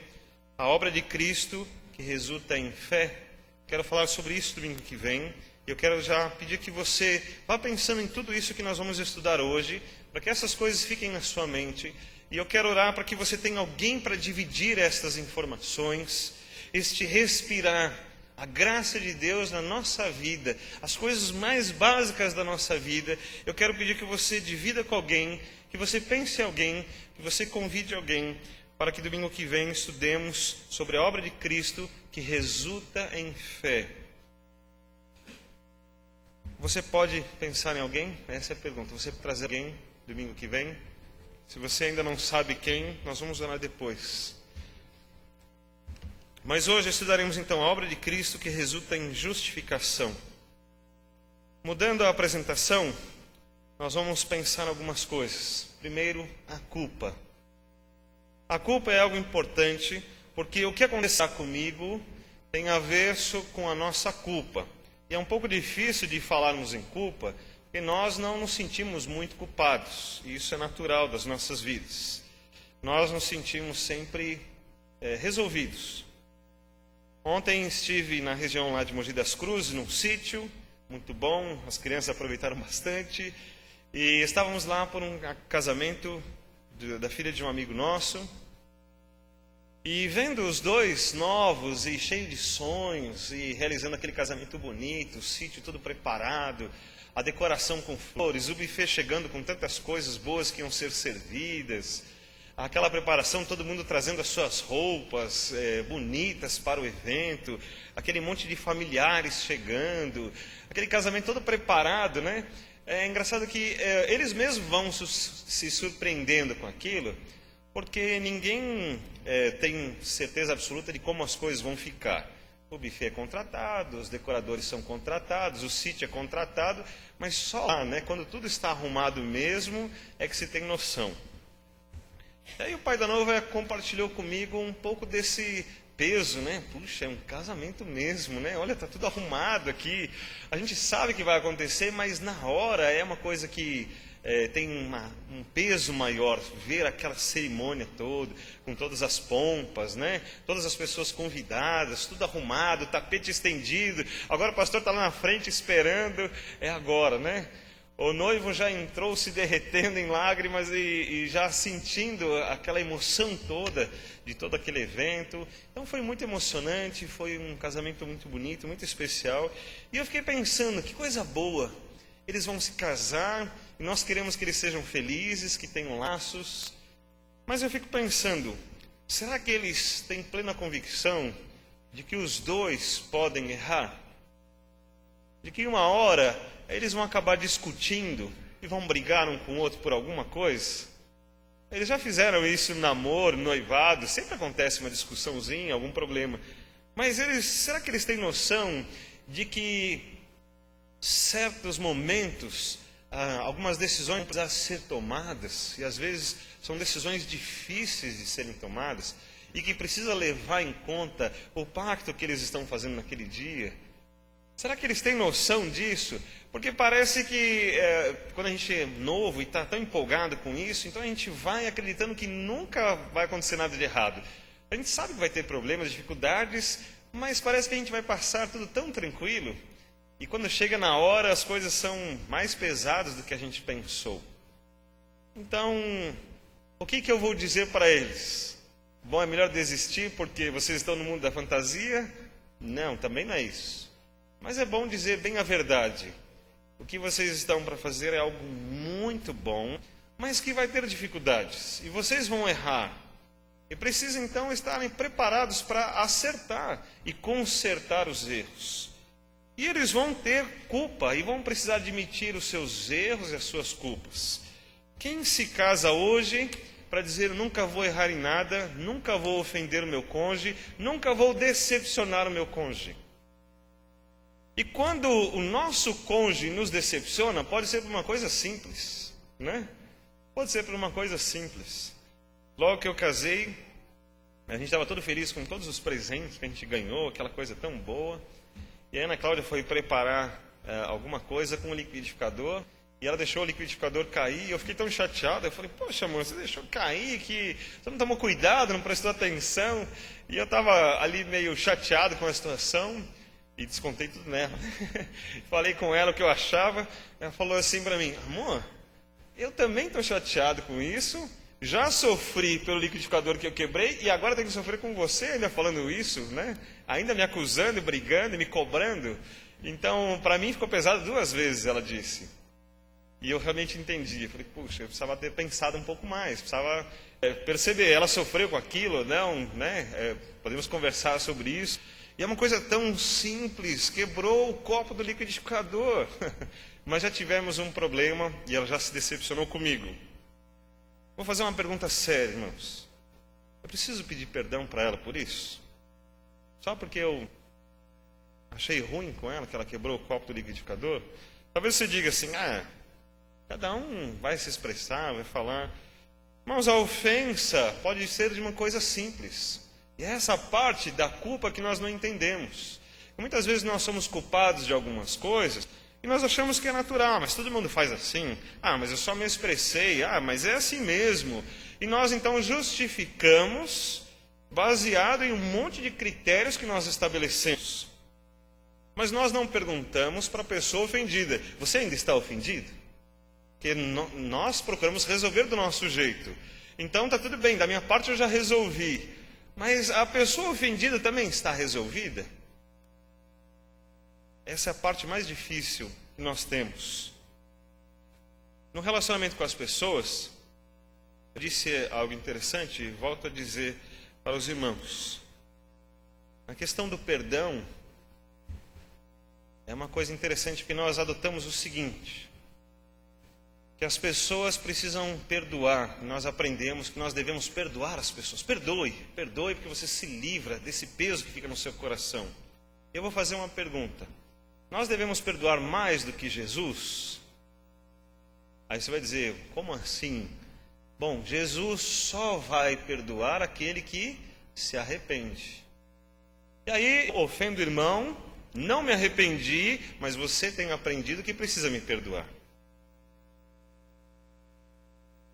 A obra de Cristo que resulta em fé. Quero falar sobre isso domingo que vem. E eu quero já pedir que você vá pensando em tudo isso que nós vamos estudar hoje, para que essas coisas fiquem na sua mente. E eu quero orar para que você tenha alguém para dividir estas informações, este respirar a graça de Deus na nossa vida, as coisas mais básicas da nossa vida. Eu quero pedir que você divida com alguém, que você pense em alguém, que você convide alguém, para que domingo que vem estudemos sobre a obra de Cristo que resulta em fé. Você pode pensar em alguém? Essa é a pergunta. Você pode trazer alguém domingo que vem? Se você ainda não sabe quem, nós vamos orar depois. Mas hoje estudaremos então a obra de Cristo que resulta em justificação. Mudando a apresentação, nós vamos pensar em algumas coisas. Primeiro, a culpa. A culpa é algo importante, porque o que acontecerá comigo tem a ver com a nossa culpa. E é um pouco difícil de falarmos em culpa, porque nós não nos sentimos muito culpados. E isso é natural das nossas vidas. Nós nos sentimos sempre resolvidos. Ontem estive na região lá de Mogi das Cruzes, num sítio, muito bom, as crianças aproveitaram bastante. E estávamos lá por um casamento da filha de um amigo nosso. E vendo os dois novos e cheios de sonhos, e realizando aquele casamento bonito, o sítio todo preparado, a decoração com flores, o buffet chegando com tantas coisas boas que iam ser servidas, aquela preparação, todo mundo trazendo as suas roupas bonitas para o evento, aquele monte de familiares chegando, aquele casamento todo preparado, né? É engraçado que eles mesmos vão se surpreendendo com aquilo, porque ninguém tem certeza absoluta de como as coisas vão ficar. O buffet é contratado, os decoradores são contratados, o sítio é contratado, mas só lá, né, quando tudo está arrumado mesmo, é que se tem noção. E aí o pai da noiva compartilhou comigo um pouco desse peso, né? Puxa, é um casamento mesmo, né? Olha, está tudo arrumado aqui. A gente sabe que vai acontecer, mas na hora é uma coisa que tem um peso maior, ver aquela cerimônia toda, com todas as pompas, né? Todas as pessoas convidadas, tudo arrumado, tapete estendido. Agora o pastor está lá na frente esperando, é agora, né? O noivo já entrou se derretendo em lágrimas e já sentindo aquela emoção toda de todo aquele evento. Então foi muito emocionante, foi um casamento muito bonito, muito especial. E eu fiquei pensando, que coisa boa, eles vão se casar e nós queremos que eles sejam felizes, que tenham laços. Mas eu fico pensando, será que eles têm plena convicção de que os dois podem errar? De que uma hora eles vão acabar discutindo e vão brigar um com o outro por alguma coisa? Eles já fizeram isso no namoro, no noivado, sempre acontece uma discussãozinha, algum problema. Mas será que eles têm noção de que certos momentos, algumas decisões precisam ser tomadas, e às vezes são decisões difíceis de serem tomadas, e que precisa levar em conta o pacto que eles estão fazendo naquele dia? Será que eles têm noção disso? Porque parece que quando a gente é novo e está tão empolgado com isso, então a gente vai acreditando que nunca vai acontecer nada de errado. A gente sabe que vai ter problemas, dificuldades, mas parece que a gente vai passar tudo tão tranquilo. E quando chega na hora, as coisas são mais pesadas do que a gente pensou. Então, o que eu vou dizer para eles? Bom, é melhor desistir porque vocês estão no mundo da fantasia? Não, também não é isso. Mas é bom dizer bem a verdade. O que vocês estão para fazer é algo muito bom, mas que vai ter dificuldades. E vocês vão errar. E precisam então estarem preparados para acertar e consertar os erros. E eles vão ter culpa e vão precisar admitir os seus erros e as suas culpas. Quem se casa hoje para dizer nunca vou errar em nada, nunca vou ofender o meu cônjuge, nunca vou decepcionar o meu cônjuge? E quando o nosso cônjuge nos decepciona, pode ser por uma coisa simples, né? Pode ser por uma coisa simples. Logo que eu casei, a gente estava todo feliz com todos os presentes que a gente ganhou, aquela coisa tão boa. E a Ana Cláudia foi preparar alguma coisa com o liquidificador, e ela deixou o liquidificador cair, e eu fiquei tão chateado. Eu falei, poxa, amor, você deixou cair, que você não tomou cuidado, não prestou atenção. E eu estava ali meio chateado com a situação, e descontei tudo nela. Falei com ela o que eu achava. Ela falou assim para mim, amor, eu também estou chateado com isso. Já sofri pelo liquidificador que eu quebrei e agora tenho que sofrer com você ainda falando isso, né? Ainda me acusando, brigando, me cobrando. Então, para mim ficou pesado 2 vezes, ela disse. E eu realmente entendi. Eu falei, puxa, eu precisava ter pensado um pouco mais, precisava perceber. Ela sofreu com aquilo, não, né? Podemos conversar sobre isso. E é uma coisa tão simples, quebrou o copo do liquidificador. Mas já tivemos um problema e ela já se decepcionou comigo. Vou fazer uma pergunta séria, irmãos. Eu preciso pedir perdão para ela por isso? Só porque eu achei ruim com ela, que ela quebrou o copo do liquidificador? Talvez você diga assim, cada um vai se expressar, vai falar. Mas a ofensa pode ser de uma coisa simples. E é essa parte da culpa que nós não entendemos. Muitas vezes nós somos culpados de algumas coisas e nós achamos que é natural, mas todo mundo faz assim. Mas eu só me expressei. Mas é assim mesmo. E nós então justificamos baseado em um monte de critérios que nós estabelecemos. Mas nós não perguntamos para a pessoa ofendida: você ainda está ofendido? Porque nós procuramos resolver do nosso jeito. Então está tudo bem, da minha parte eu já resolvi. Mas a pessoa ofendida também está resolvida? Essa é a parte mais difícil que nós temos. No relacionamento com as pessoas, eu disse algo interessante e volto a dizer para os irmãos. A questão do perdão é uma coisa interessante, porque nós adotamos o seguinte: que as pessoas precisam perdoar. Nós aprendemos que nós devemos perdoar as pessoas. Perdoe porque você se livra desse peso que fica no seu coração. Eu vou fazer uma pergunta: nós devemos perdoar mais do que Jesus? Aí você vai dizer: como assim? Bom, Jesus só vai perdoar aquele que se arrepende. E aí, ofendo o irmão, não me arrependi, mas você tem aprendido que precisa me perdoar.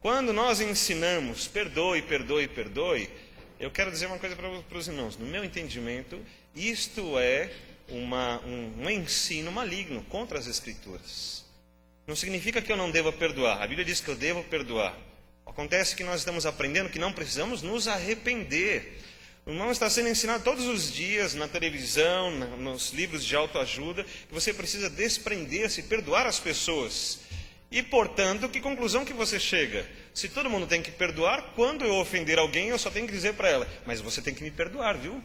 Quando nós ensinamos perdoe, eu quero dizer uma coisa para os irmãos. No meu entendimento, isto é um ensino maligno contra as Escrituras. Não significa que eu não deva perdoar. A Bíblia diz que eu devo perdoar. Acontece que nós estamos aprendendo que não precisamos nos arrepender. O irmão está sendo ensinado todos os dias, na televisão, nos livros de autoajuda, que você precisa desprender-se, perdoar as pessoas. E, portanto, que conclusão que você chega? Se todo mundo tem que perdoar, quando eu ofender alguém, eu só tenho que dizer para ela: mas você tem que me perdoar, viu?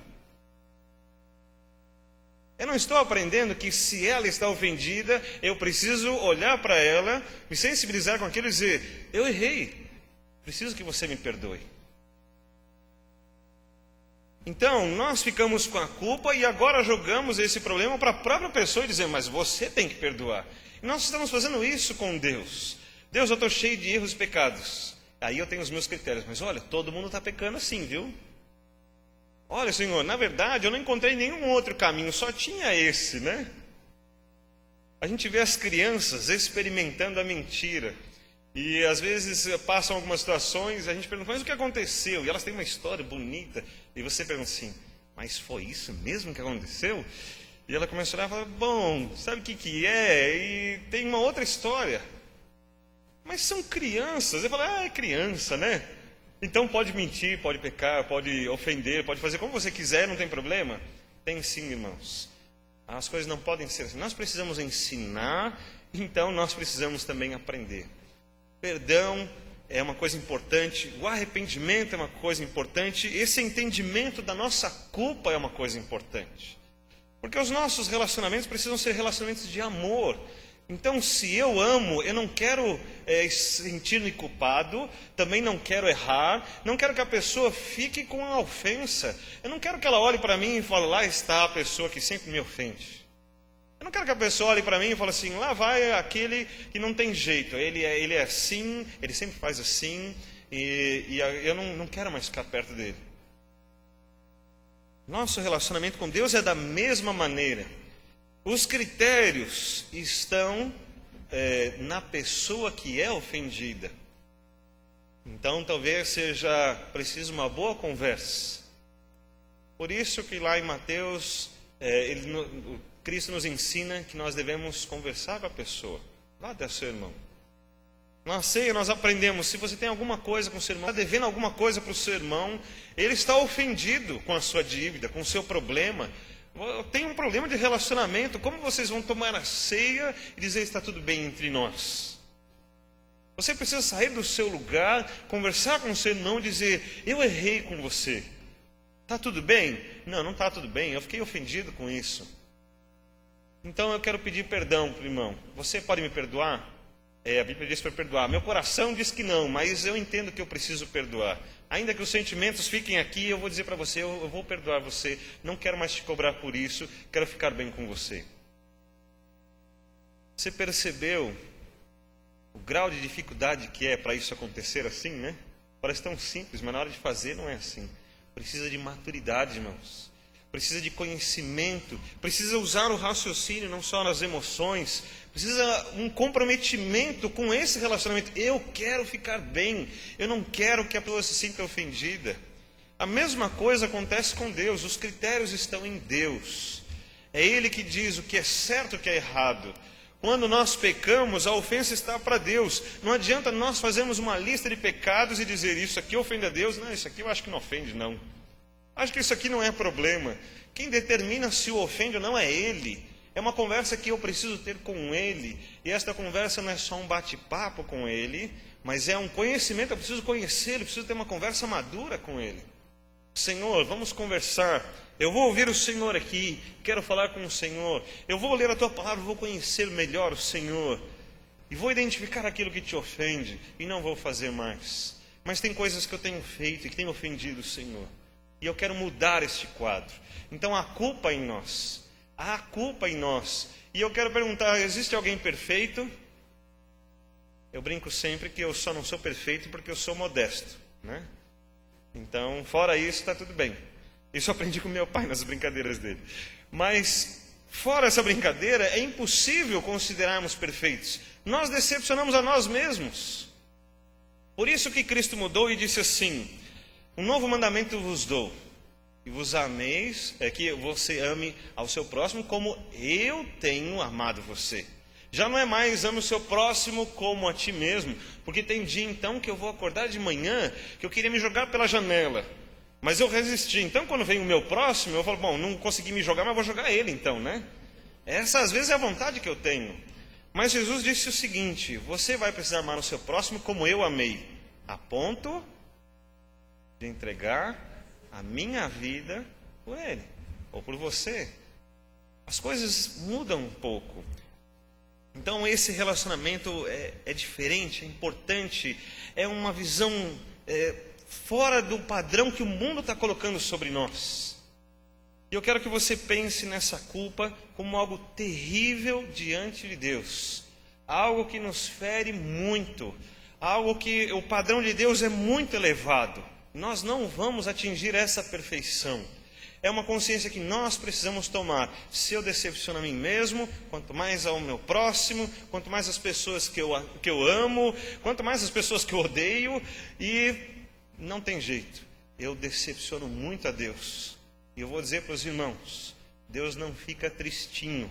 Eu não estou aprendendo que se ela está ofendida, eu preciso olhar para ela, me sensibilizar com aquilo e dizer: eu errei, preciso que você me perdoe. Então, nós ficamos com a culpa e agora jogamos esse problema para a própria pessoa e dizemos: mas você tem que perdoar. E nós estamos fazendo isso com Deus. Deus, eu estou cheio de erros e pecados. Aí eu tenho os meus critérios. Mas olha, todo mundo está pecando assim, viu? Olha, Senhor, na verdade eu não encontrei nenhum outro caminho, só tinha esse, né? A gente vê as crianças experimentando a mentira. E às vezes passam algumas situações, a gente pergunta: mas o que aconteceu? E elas têm uma história bonita. E você pergunta assim: mas foi isso mesmo que aconteceu? E ela começa a olhar e fala: bom, sabe o que é? E tem uma outra história. Mas são crianças. Eu falo: é criança, né? Então pode mentir, pode pecar, pode ofender, pode fazer como você quiser, não tem problema? Tem sim, irmãos. As coisas não podem ser assim. Nós precisamos ensinar, então nós precisamos também aprender. Perdão é uma coisa importante, o arrependimento é uma coisa importante, esse entendimento da nossa culpa é uma coisa importante. Porque os nossos relacionamentos precisam ser relacionamentos de amor. Então, se eu amo, eu não quero sentir-me culpado, também não quero errar, não quero que a pessoa fique com a ofensa. Eu não quero que ela olhe para mim e fale: lá está a pessoa que sempre me ofende. Eu não quero que a pessoa olhe para mim e fale assim: lá vai aquele que não tem jeito, ele é assim, ele sempre faz assim, e eu não quero mais ficar perto dele. Nosso relacionamento com Deus é da mesma maneira. Os critérios estão na pessoa que é ofendida. Então talvez seja preciso uma boa conversa. Por isso que lá em Mateus, Cristo nos ensina que nós devemos conversar com a pessoa. Lá até seu irmão. Na ceia nós aprendemos: se você tem alguma coisa com o seu irmão, está devendo alguma coisa para o seu irmão, ele está ofendido com a sua dívida, com o seu problema. Tem um problema de relacionamento. Como vocês vão tomar a ceia e dizer: está tudo bem entre nós? Você precisa sair do seu lugar, conversar com o seu irmão e dizer: eu errei com você. Está tudo bem? Não, não está tudo bem, eu fiquei ofendido com isso. Então eu quero pedir perdão para o irmão. Você pode me perdoar? A Bíblia diz para perdoar. Meu coração diz que não, mas eu entendo que eu preciso perdoar. Ainda que os sentimentos fiquem aqui, eu vou dizer para você: eu vou perdoar você. Não quero mais te cobrar por isso, quero ficar bem com você. Você percebeu o grau de dificuldade que é para isso acontecer assim, né? Parece tão simples, mas na hora de fazer não é assim. Precisa de maturidade, irmãos. Precisa de conhecimento. Precisa usar o raciocínio, não só nas emoções. Precisa um comprometimento com esse relacionamento. Eu quero ficar bem. Eu não quero que a pessoa se sinta ofendida. A mesma coisa acontece com Deus. Os critérios estão em Deus. É Ele que diz o que é certo e o que é errado. Quando nós pecamos, a ofensa está para Deus. Não adianta nós fazermos uma lista de pecados e dizer isso aqui ofende a Deus. Não, isso aqui eu acho que não ofende, não. Acho que isso aqui não é problema. Quem determina se o ofende ou não é Ele. É uma conversa que eu preciso ter com Ele. E esta conversa não é só um bate-papo com Ele, mas é um conhecimento. Eu preciso conhecê-lo, preciso ter uma conversa madura com Ele. Senhor, vamos conversar. Eu vou ouvir o Senhor aqui, quero falar com o Senhor. Eu vou ler a Tua palavra, vou conhecer melhor o Senhor. E vou identificar aquilo que te ofende e não vou fazer mais. Mas tem coisas que eu tenho feito e que tenho ofendido o Senhor. E eu quero mudar este quadro. Então há culpa em nós. Há culpa em nós. E eu quero perguntar, existe alguém perfeito? Eu brinco sempre que eu só não sou perfeito porque eu sou modesto, né? Então, fora isso, está tudo bem. Isso eu aprendi com meu pai nas brincadeiras dele. Mas, fora essa brincadeira, é impossível considerarmos perfeitos. Nós decepcionamos a nós mesmos. Por isso que Cristo mudou e disse assim: um novo mandamento vos dou, e vos ameis, é que você ame ao seu próximo como eu tenho amado você. Já não é mais ame o seu próximo como a ti mesmo, porque tem dia então que eu vou acordar de manhã que eu queria me jogar pela janela, mas eu resisti. Então quando vem o meu próximo, eu falo, bom, não consegui me jogar, mas vou jogar ele então, né? Essa às vezes é a vontade que eu tenho. Mas Jesus disse o seguinte: você vai precisar amar o seu próximo como eu amei, a ponto de entregar a minha vida por ele, ou por você. As coisas mudam um pouco. Então esse relacionamento é diferente, é importante, é uma visão fora do padrão que o mundo está colocando sobre nós. E eu quero que você pense nessa culpa como algo terrível diante de Deus, algo que nos fere muito, algo que o padrão de Deus é muito elevado. Nós não vamos atingir essa perfeição. É uma consciência que nós precisamos tomar. Se eu decepciono a mim mesmo, quanto mais ao meu próximo, quanto mais as pessoas que eu amo, quanto mais as pessoas que eu odeio, e não tem jeito. Eu decepciono muito a Deus. E eu vou dizer para os irmãos, Deus não fica tristinho.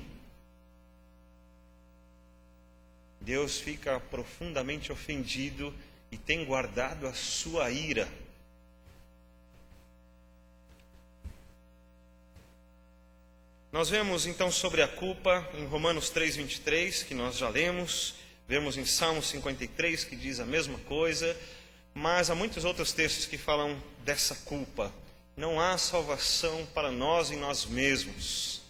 Deus fica profundamente ofendido e tem guardado a sua ira. Nós vemos então sobre a culpa em Romanos 3:23, que nós já lemos, vemos em Salmo 53, que diz a mesma coisa, mas há muitos outros textos que falam dessa culpa. Não há salvação para nós em nós mesmos.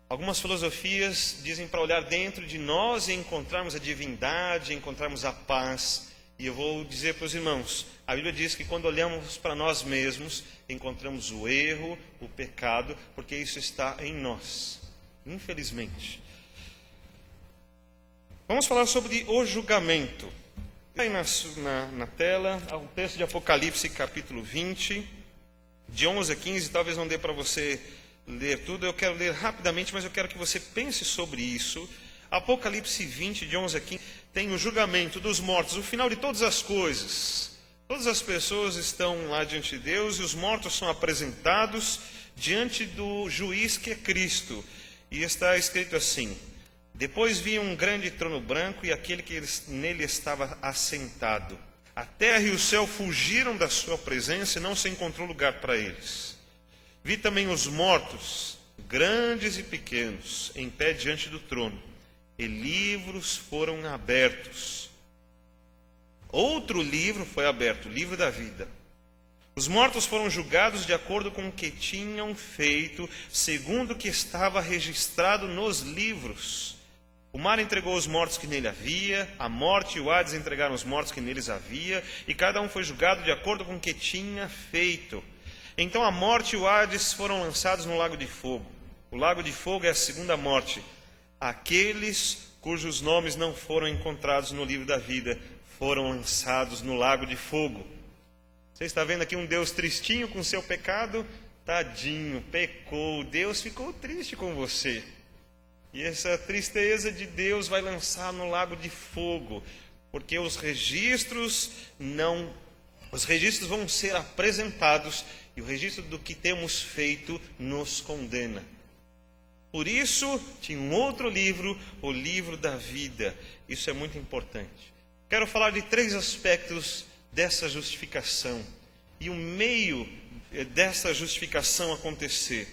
Algumas filosofias dizem para olhar dentro de nós e encontrarmos a divindade, encontrarmos a paz. E eu vou dizer para os irmãos, a Bíblia diz que quando olhamos para nós mesmos, encontramos o erro, o pecado, porque isso está em nós, infelizmente. Vamos falar sobre o julgamento. Aí na tela, há um texto de Apocalipse, capítulo 20, de 11 a 15, talvez não dê para você ler tudo, eu quero ler rapidamente, mas eu quero que você pense sobre isso. Apocalipse 20, de 11 a 15, tem o julgamento dos mortos, o final de todas as coisas. Todas as pessoas estão lá diante de Deus e os mortos são apresentados diante do juiz que é Cristo. E está escrito assim: depois vi um grande trono branco e aquele que nele estava assentado. A terra e o céu fugiram da sua presença e não se encontrou lugar para eles. Vi também os mortos, grandes e pequenos, em pé diante do trono, e livros foram abertos. Outro livro foi aberto, o livro da vida. Os mortos foram julgados de acordo com o que tinham feito, segundo o que estava registrado nos livros. O mar entregou os mortos que nele havia, a morte e o Hades entregaram os mortos que neles havia, e cada um foi julgado de acordo com o que tinha feito. Então a morte e o Hades foram lançados no lago de fogo. O lago de fogo é a segunda morte. Aqueles cujos nomes não foram encontrados no livro da vida foram lançados no lago de fogo. Você está vendo aqui um Deus tristinho com seu pecado? Tadinho, pecou, Deus ficou triste com você. E essa tristeza de Deus vai lançar no lago de fogo, porque os registros vão ser apresentados e o registro do que temos feito nos condena. Por isso, tinha um outro livro, o livro da vida. Isso é muito importante. Quero falar de 3 aspectos dessa justificação e o meio dessa justificação acontecer.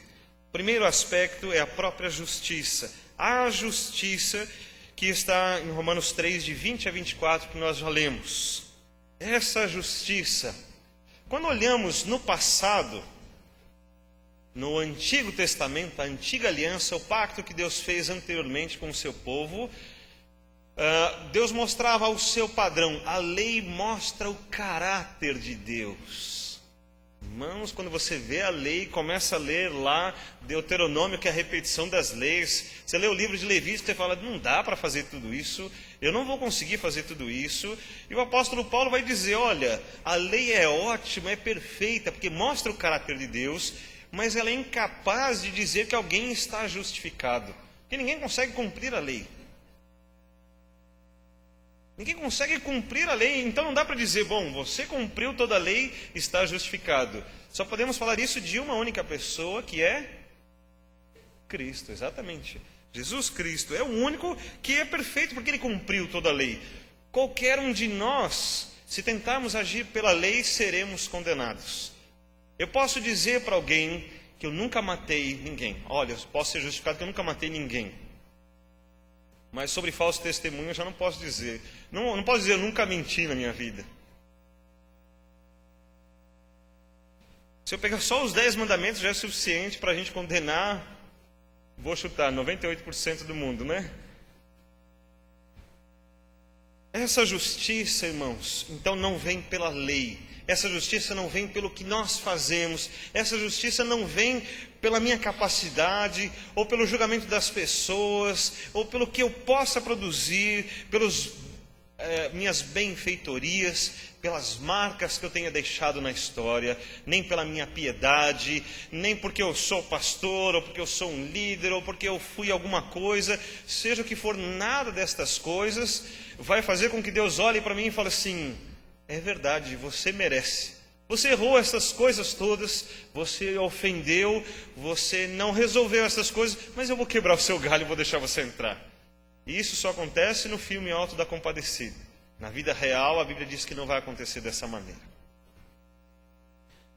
O primeiro aspecto é a própria justiça. A justiça que está em Romanos 3, de 20 a 24, que nós já lemos. Essa justiça, quando olhamos no passado, no Antigo Testamento, a antiga aliança, o pacto que Deus fez anteriormente com o seu povo, Deus mostrava o seu padrão. A lei mostra o caráter de Deus. Irmãos, quando você vê a lei, começa a ler lá Deuteronômio, que é a repetição das leis. Você lê o livro de Levítico, você fala, não dá para fazer tudo isso, eu não vou conseguir fazer tudo isso. E o apóstolo Paulo vai dizer, olha, a lei é ótima, é perfeita, porque mostra o caráter de Deus, mas ela é incapaz de dizer que alguém está justificado. Porque ninguém consegue cumprir a lei. Ninguém consegue cumprir a lei, então não dá para dizer, bom, você cumpriu toda a lei, está justificado. Só podemos falar isso de uma única pessoa, que é Cristo, exatamente. Jesus Cristo é o único que é perfeito, porque ele cumpriu toda a lei. Qualquer um de nós, se tentarmos agir pela lei, seremos condenados. Eu posso dizer para alguém que eu nunca matei ninguém. Olha, eu posso ser justificado que eu nunca matei ninguém. Mas sobre falso testemunho eu já não posso dizer. Não posso dizer eu nunca menti na minha vida. Se eu pegar só os 10 mandamentos já é suficiente para a gente condenar, vou chutar, 98% do mundo, né? Essa justiça, irmãos, então não vem pela lei. Essa justiça não vem pelo que nós fazemos. Essa justiça não vem pela minha capacidade, ou pelo julgamento das pessoas, ou pelo que eu possa produzir, pelas minhas benfeitorias, pelas marcas que eu tenha deixado na história, nem pela minha piedade, nem porque eu sou pastor, ou porque eu sou um líder, ou porque eu fui alguma coisa. Seja o que for, nada destas coisas vai fazer com que Deus olhe para mim e fale assim, é verdade, você merece. Você errou essas coisas todas, você ofendeu, você não resolveu essas coisas, mas eu vou quebrar o seu galho e vou deixar você entrar. E isso só acontece no filme Alto da Compadecida. Na vida real, a Bíblia diz que não vai acontecer dessa maneira.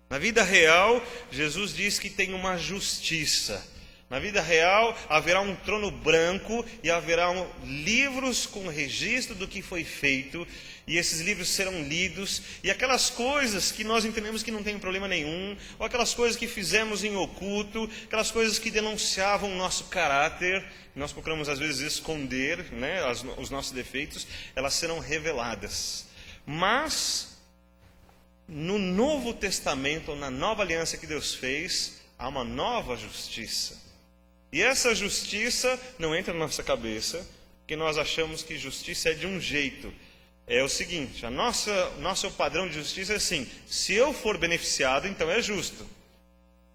Na vida real, Jesus diz que tem uma justiça. Na vida real, haverá um trono branco e haverá livros com registro do que foi feito, e esses livros serão lidos, e aquelas coisas que nós entendemos que não tem problema nenhum, ou aquelas coisas que fizemos em oculto, aquelas coisas que denunciavam o nosso caráter, nós procuramos às vezes esconder, né, os nossos defeitos, elas serão reveladas. Mas, no Novo Testamento, ou na nova aliança que Deus fez, há uma nova justiça. E essa justiça não entra na nossa cabeça, porque nós achamos que justiça é de um jeito. É o seguinte, nosso padrão de justiça é assim, se eu for beneficiado, então é justo.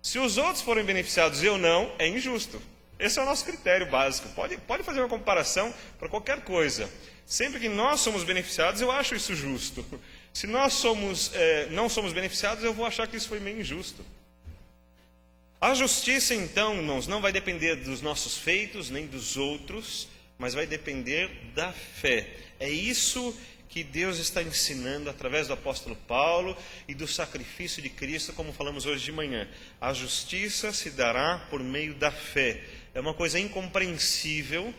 Se os outros forem beneficiados e eu não, é injusto. Esse é o nosso critério básico. Pode fazer uma comparação para qualquer coisa. Sempre que nós somos beneficiados, eu acho isso justo. Se nós não somos beneficiados, eu vou achar que isso foi meio injusto. A justiça, então, irmãos, não vai depender dos nossos feitos, nem dos outros, mas vai depender da fé. É isso que Deus está ensinando através do apóstolo Paulo e do sacrifício de Cristo, como falamos hoje de manhã. A justiça se dará por meio da fé. É uma coisa incompreensível,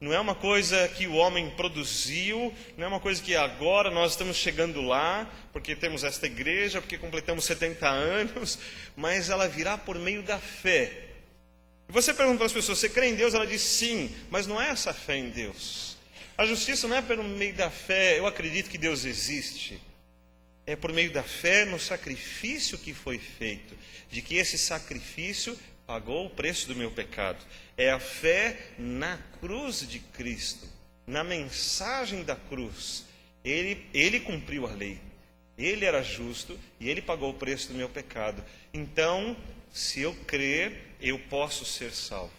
não é uma coisa que o homem produziu, não é uma coisa que agora nós estamos chegando lá, porque temos esta igreja, porque completamos 70 anos, mas ela virá por meio da fé. E você pergunta para as pessoas, você crê em Deus? Ela diz sim, mas não é essa fé em Deus. A justiça não é por meio da fé, eu acredito que Deus existe. É por meio da fé no sacrifício que foi feito, de que esse sacrifício pagou o preço do meu pecado. É a fé na cruz de Cristo, na mensagem da cruz. Ele cumpriu a lei, ele era justo e ele pagou o preço do meu pecado. Então, se eu crer, eu posso ser salvo.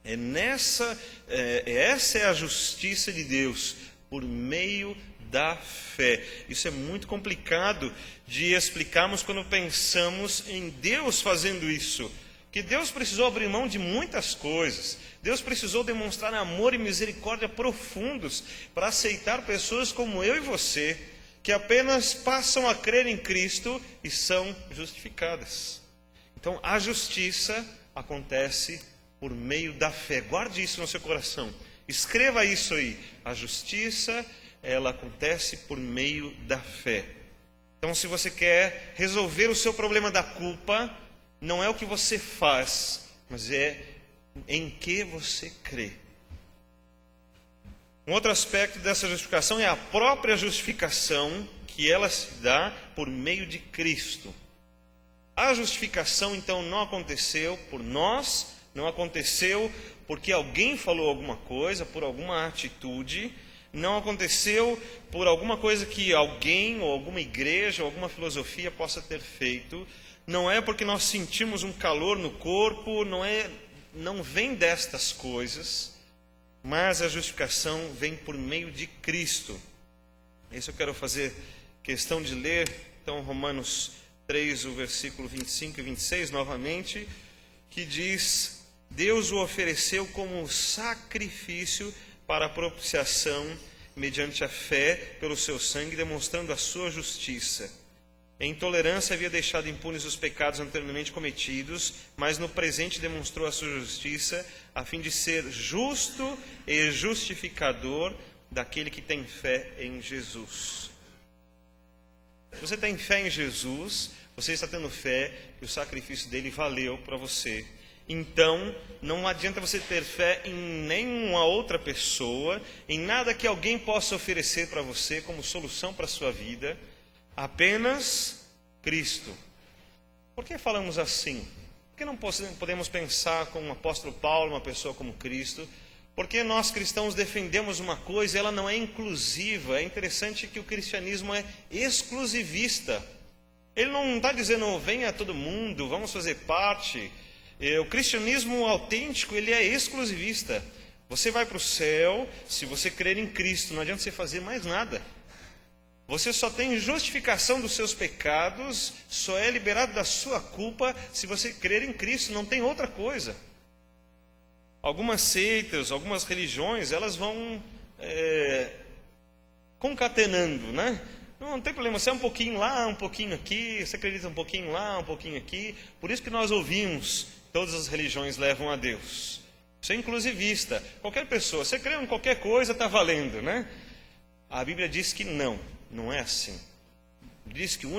Essa é a justiça de Deus, por meio da fé. Isso é muito complicado de explicarmos quando pensamos em Deus fazendo isso. Porque Deus precisou abrir mão de muitas coisas. Deus precisou demonstrar amor e misericórdia profundos para aceitar pessoas como eu e você, que apenas passam a crer em Cristo e são justificadas. Então, a justiça acontece por meio da fé. Guarde isso no seu coração. Escreva isso aí. A justiça, ela acontece por meio da fé. Então, se você quer resolver o seu problema da culpa, não é o que você faz, mas é em que você crê. Um outro aspecto dessa justificação é a própria justificação, que ela se dá por meio de Cristo. A justificação, então, não aconteceu por nós, não aconteceu porque alguém falou alguma coisa, por alguma atitude, não aconteceu por alguma coisa que alguém, ou alguma igreja, ou alguma filosofia possa ter feito. Não é porque nós sentimos um calor no corpo, não vem destas coisas, mas a justificação vem por meio de Cristo. Isso eu quero fazer questão de ler, então, Romanos 3, o versículo 25 e 26, novamente, que diz: Deus o ofereceu como sacrifício para a propiciação, mediante a fé, pelo seu sangue, demonstrando a sua justiça. Em tolerância havia deixado impunes os pecados anteriormente cometidos, mas no presente demonstrou a sua justiça, a fim de ser justo e justificador daquele que tem fé em Jesus. Se você tem fé em Jesus, você está tendo fé que o sacrifício dele valeu para você. Então, não adianta você ter fé em nenhuma outra pessoa, em nada que alguém possa oferecer para você como solução para a sua vida, apenas Cristo. Por que falamos assim? Por que não podemos pensar como o apóstolo Paulo, uma pessoa como Cristo? Porque nós cristãos defendemos uma coisa e ela não é inclusiva. É interessante que o cristianismo é exclusivista. Ele não está dizendo, venha todo mundo, vamos fazer parte. O cristianismo autêntico, ele é exclusivista. Você vai para o céu se você crer em Cristo, não adianta você fazer mais nada. Você só tem justificação dos seus pecados, só é liberado da sua culpa se você crer em Cristo, não tem outra coisa. Algumas seitas, algumas religiões, elas vão concatenando, né? Não tem problema, você é um pouquinho lá, um pouquinho aqui, você acredita um pouquinho lá, um pouquinho aqui. Por isso que nós ouvimos, todas as religiões levam a Deus. Isso é inclusivista. Qualquer pessoa, você crê em qualquer coisa, está valendo, né? A Bíblia diz que não é assim. Diz que o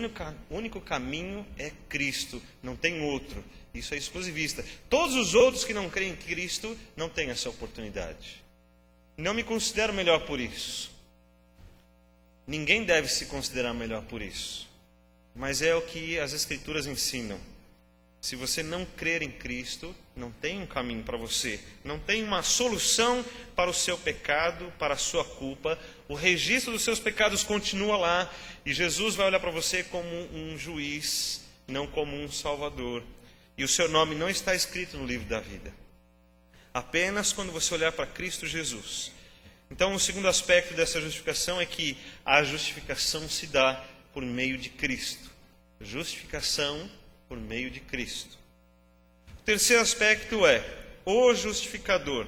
único caminho é Cristo, não tem outro. Isso é exclusivista. Todos os outros que não creem em Cristo não têm essa oportunidade. Não me considero melhor por isso. Ninguém deve se considerar melhor por isso. Mas é o que as Escrituras ensinam. Se você não crer em Cristo, não tem um caminho para você. Não tem uma solução para o seu pecado, para a sua culpa. O registro dos seus pecados continua lá. E Jesus vai olhar para você como um juiz, não como um salvador. E o seu nome não está escrito no livro da vida. Apenas quando você olhar para Cristo Jesus. Então, o segundo aspecto dessa justificação é que a justificação se dá por meio de Cristo. Justificação por meio de Cristo. O terceiro aspecto é o justificador.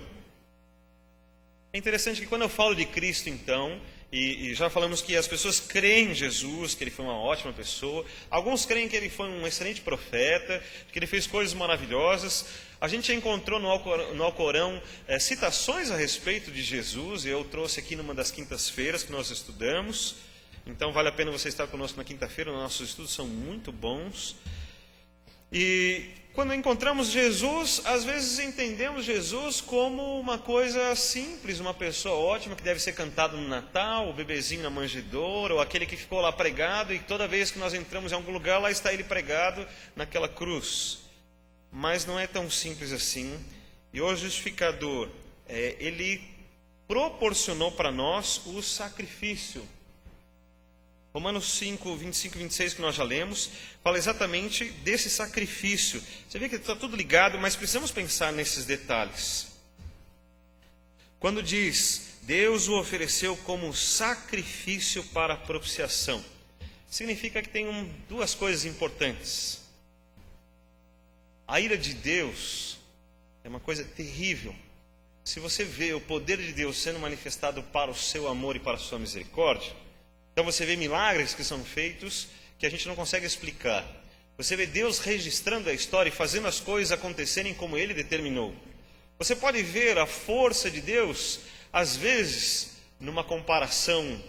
É interessante que quando eu falo de Cristo, então, e já falamos que as pessoas creem em Jesus, que ele foi uma ótima pessoa. Alguns creem que ele foi um excelente profeta, que ele fez coisas maravilhosas. A gente já encontrou no Alcorão citações a respeito de Jesus. Eu trouxe aqui numa das quintas-feiras que nós estudamos. Então vale a pena você estar conosco na quinta-feira. Nossos estudos são muito bons. E quando encontramos Jesus, às vezes entendemos Jesus como uma coisa simples, uma pessoa ótima que deve ser cantada no Natal, o bebezinho na manjedoura, ou aquele que ficou lá pregado e toda vez que nós entramos em algum lugar, lá está ele pregado naquela cruz. Mas não é tão simples assim. E o justificador, ele proporcionou para nós o sacrifício. Romanos 5, 25 e 26, que nós já lemos, fala exatamente desse sacrifício. Você vê que está tudo ligado, mas precisamos pensar nesses detalhes. Quando diz, Deus o ofereceu como sacrifício para a propiciação, significa que tem duas coisas importantes. A ira de Deus é uma coisa terrível. Se você vê o poder de Deus sendo manifestado para o seu amor e para a sua misericórdia, então você vê milagres que são feitos que a gente não consegue explicar. Você vê Deus registrando a história e fazendo as coisas acontecerem como Ele determinou. Você pode ver a força de Deus, às vezes, numa comparação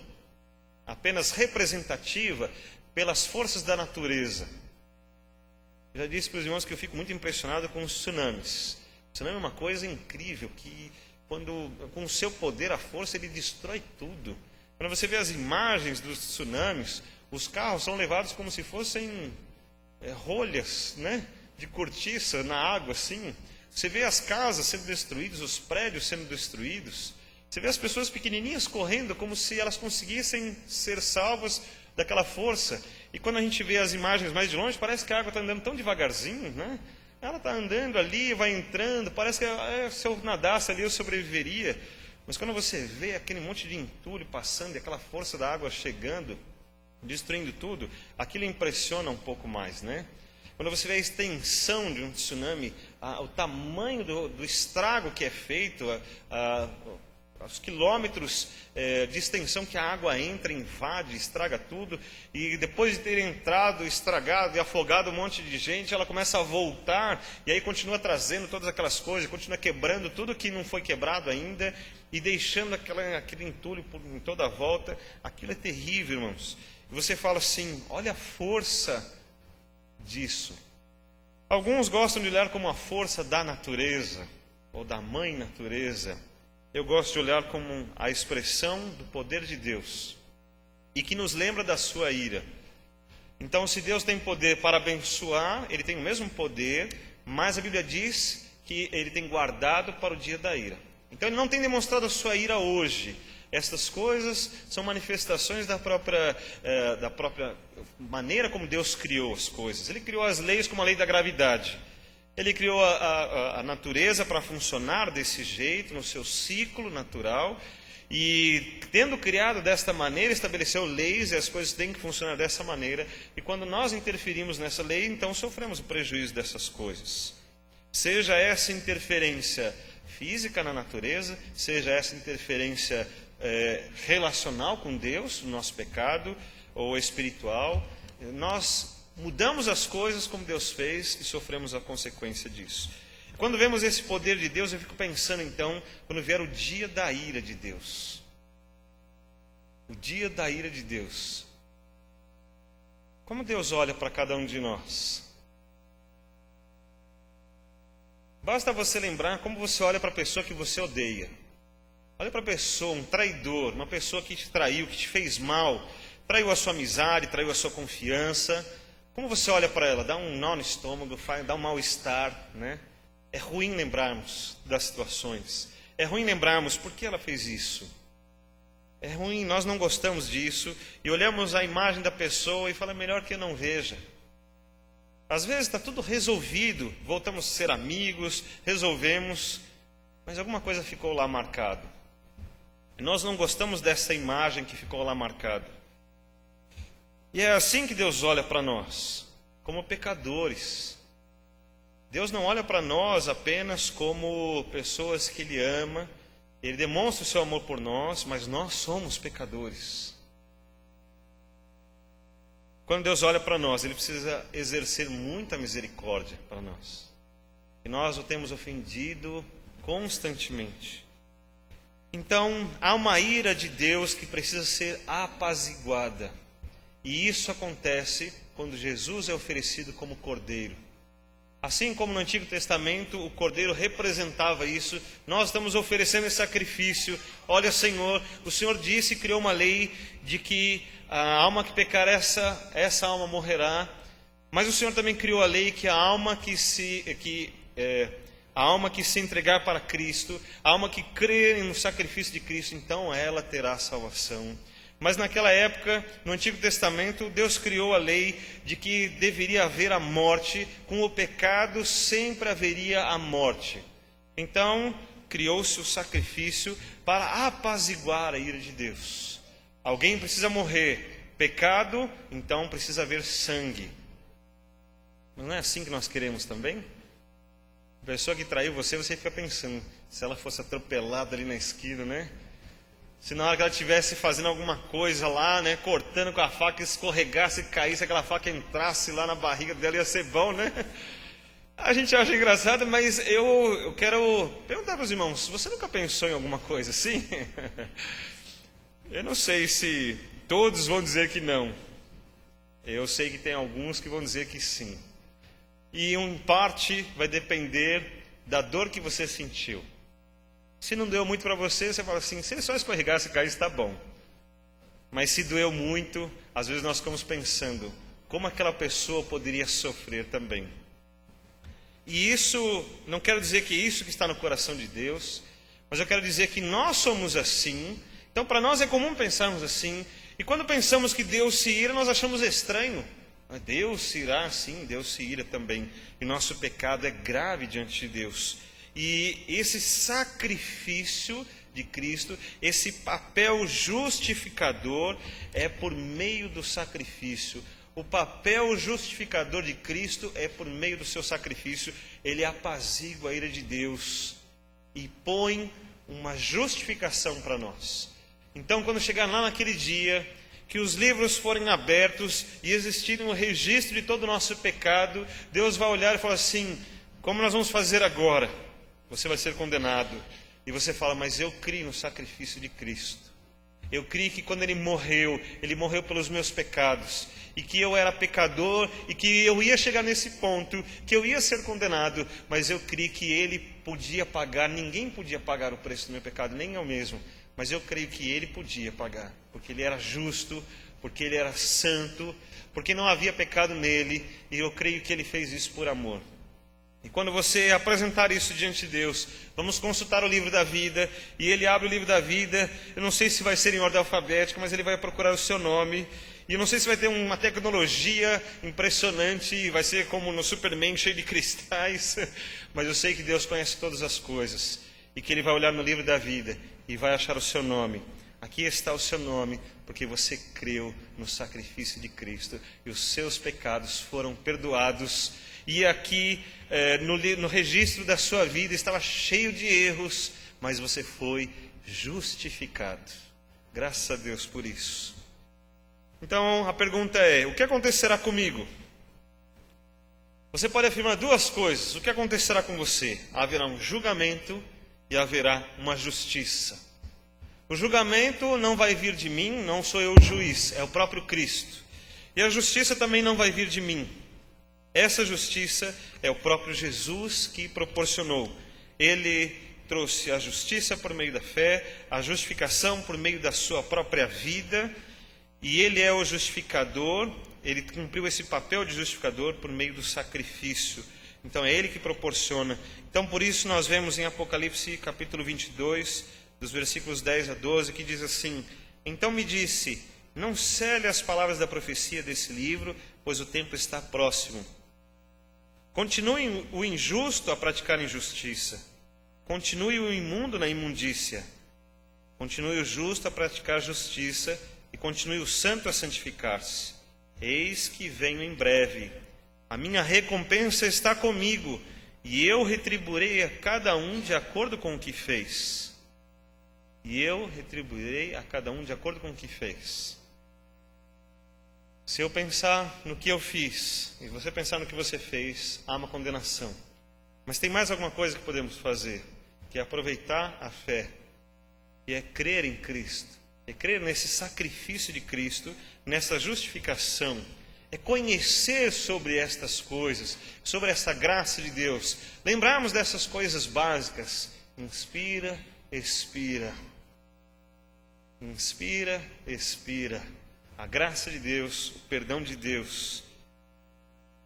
apenas representativa pelas forças da natureza. Eu já disse para os irmãos que eu fico muito impressionado com os tsunamis. O tsunami é uma coisa incrível, que com o seu poder, a força, ele destrói tudo. Quando você vê as imagens dos tsunamis, os carros são levados como se fossem rolhas, né, de cortiça na água, assim. Você vê as casas sendo destruídas, os prédios sendo destruídos. Você vê as pessoas pequenininhas correndo como se elas conseguissem ser salvas daquela força. E quando a gente vê as imagens mais de longe, parece que a água está andando tão devagarzinho, né? Ela está andando ali, vai entrando, parece que se eu nadasse ali eu sobreviveria. Mas quando você vê aquele monte de entulho passando e aquela força da água chegando, destruindo tudo, aquilo impressiona um pouco mais, né? Quando você vê a extensão de um tsunami, o tamanho do estrago que é feito, os quilômetros de extensão que a água entra, invade, estraga tudo, e depois de ter entrado, estragado e afogado um monte de gente, ela começa a voltar, e aí continua trazendo todas aquelas coisas, continua quebrando tudo que não foi quebrado ainda, e deixando aquele entulho em toda a volta. Aquilo é terrível, irmãos. E você fala assim, olha a força disso. Alguns gostam de olhar como a força da natureza, ou da mãe natureza. Eu gosto de olhar como a expressão do poder de Deus, e que nos lembra da sua ira. Então, se Deus tem poder para abençoar, Ele tem o mesmo poder, mas a Bíblia diz que Ele tem guardado para o dia da ira. Então, Ele não tem demonstrado a sua ira hoje. Estas coisas são manifestações da própria maneira como Deus criou as coisas. Ele criou as leis como a lei da gravidade. Ele criou a natureza para funcionar desse jeito, no seu ciclo natural. E tendo criado desta maneira, estabeleceu leis e as coisas têm que funcionar dessa maneira. E quando nós interferimos nessa lei, então sofremos o prejuízo dessas coisas. Seja essa interferência física na natureza, seja essa interferência relacional com Deus, no nosso pecado, ou espiritual, nós mudamos as coisas como Deus fez e sofremos a consequência disso. Quando vemos esse poder de Deus, eu fico pensando então, quando vier o dia da ira de Deus. O dia da ira de Deus. Como Deus olha para cada um de nós? Basta você lembrar como você olha para a pessoa que você odeia. Olha para a pessoa, um traidor, uma pessoa que te traiu, que te fez mal, traiu a sua amizade, traiu a sua confiança. Como você olha para ela? Dá um nó no estômago, dá um mal-estar, né? É ruim lembrarmos das situações. É ruim lembrarmos por que ela fez isso. É ruim, nós não gostamos disso. E olhamos a imagem da pessoa e falamos, melhor que eu não veja. Às vezes está tudo resolvido, voltamos a ser amigos, resolvemos, mas alguma coisa ficou lá marcado. E nós não gostamos dessa imagem que ficou lá marcada. E é assim que Deus olha para nós, como pecadores. Deus não olha para nós apenas como pessoas que Ele ama. Ele demonstra o seu amor por nós, mas nós somos pecadores. Quando Deus olha para nós, Ele precisa exercer muita misericórdia para nós. E nós o temos ofendido constantemente. Então, há uma ira de Deus que precisa ser apaziguada. E isso acontece quando Jesus é oferecido como cordeiro. Assim como no Antigo Testamento o cordeiro representava isso, nós estamos oferecendo esse sacrifício. Olha, Senhor, o Senhor disse e criou uma lei de que a alma que pecar, essa alma morrerá. Mas o Senhor também criou a lei que a alma que se entregar para Cristo, a alma que crer no sacrifício de Cristo, então ela terá salvação. Mas naquela época, no Antigo Testamento, Deus criou a lei de que deveria haver a morte, com o pecado sempre haveria a morte. Então, criou-se o sacrifício para apaziguar a ira de Deus. Alguém precisa morrer, pecado, então precisa haver sangue. Mas não é assim que nós queremos também? pessoa que traiu você, você fica pensando, se ela fosse atropelada ali na esquina, né? Se na hora que ela estivesse fazendo alguma coisa lá, né, cortando com a faca, escorregasse, caísse, aquela faca entrasse lá na barriga dela, ia ser bom, né? A gente acha engraçado, mas eu quero perguntar para os irmãos, você nunca pensou em alguma coisa assim? Eu não sei se todos vão dizer que não. Eu sei que tem alguns que vão dizer que sim. E em parte vai depender da dor que você sentiu. Se não deu muito para você, você fala assim, se ele só escorregasse e caísse, está bom. Mas se doeu muito, às vezes nós ficamos pensando, como aquela pessoa poderia sofrer também. E isso, não quero dizer que é isso que está no coração de Deus, mas eu quero dizer que nós somos assim. Então para nós é comum pensarmos assim. E quando pensamos que Deus se ira, nós achamos estranho. Deus se irá sim, Deus se ira também. E nosso pecado é grave diante de Deus. E esse sacrifício de Cristo, esse papel justificador, é por meio do sacrifício. O papel justificador de Cristo é por meio do seu sacrifício. Ele apazigua a ira de Deus e põe uma justificação para nós. Então, quando chegar lá naquele dia, que os livros forem abertos e existirem um registro de todo o nosso pecado, Deus vai olhar e falar assim, como nós vamos fazer agora? Você vai ser condenado. E você fala, mas eu creio no sacrifício de Cristo. Eu creio que quando Ele morreu pelos meus pecados. E que eu era pecador e que eu ia chegar nesse ponto, que eu ia ser condenado. Mas eu creio que Ele podia pagar, ninguém podia pagar o preço do meu pecado, nem eu mesmo. Mas eu creio que Ele podia pagar, porque Ele era justo, porque Ele era santo, porque não havia pecado nele. E eu creio que Ele fez isso por amor. E quando você apresentar isso diante de Deus, vamos consultar o livro da vida, e Ele abre o livro da vida. Eu não sei se vai ser em ordem alfabética, mas Ele vai procurar o seu nome. E eu não sei se vai ter uma tecnologia impressionante, vai ser como no Superman, cheio de cristais. Mas eu sei que Deus conhece todas as coisas, e que Ele vai olhar no livro da vida e vai achar o seu nome. Aqui está o seu nome, porque você creu no sacrifício de Cristo, e os seus pecados foram perdoados. E aqui no registro da sua vida estava cheio de erros, mas você foi justificado. Graças a Deus por isso. Então a pergunta é, o que acontecerá comigo? Você pode afirmar duas coisas. O que acontecerá com você? Haverá um julgamento e haverá uma justiça. O julgamento não vai vir de mim, não sou eu o juiz, é o próprio Cristo. E a justiça também não vai vir de mim. Essa justiça é o próprio Jesus que proporcionou. Ele trouxe a justiça por meio da fé, a justificação por meio da sua própria vida, e Ele é o justificador. Ele cumpriu esse papel de justificador por meio do sacrifício. Então é Ele que proporciona. Então por isso nós vemos em Apocalipse capítulo 22, dos versículos 10 a 12, que diz assim: Então me disse, não cele as palavras da profecia desse livro, pois o tempo está próximo. Continue o injusto a praticar injustiça. Continue o imundo na imundícia. Continue o justo a praticar justiça, e continue o santo a santificar-se. Eis que venho em breve. A minha recompensa está comigo, e eu retribuirei a cada um de acordo com o que fez. E eu retribuirei a cada um de acordo com o que fez. Se eu pensar no que eu fiz, e você pensar no que você fez, há uma condenação. Mas tem mais alguma coisa que podemos fazer, que é aproveitar a fé, e é crer em Cristo, é crer nesse sacrifício de Cristo, nessa justificação, é conhecer sobre estas coisas, sobre essa graça de Deus, lembrarmos dessas coisas básicas. Inspira, expira. Inspira, expira. A graça de Deus, o perdão de Deus.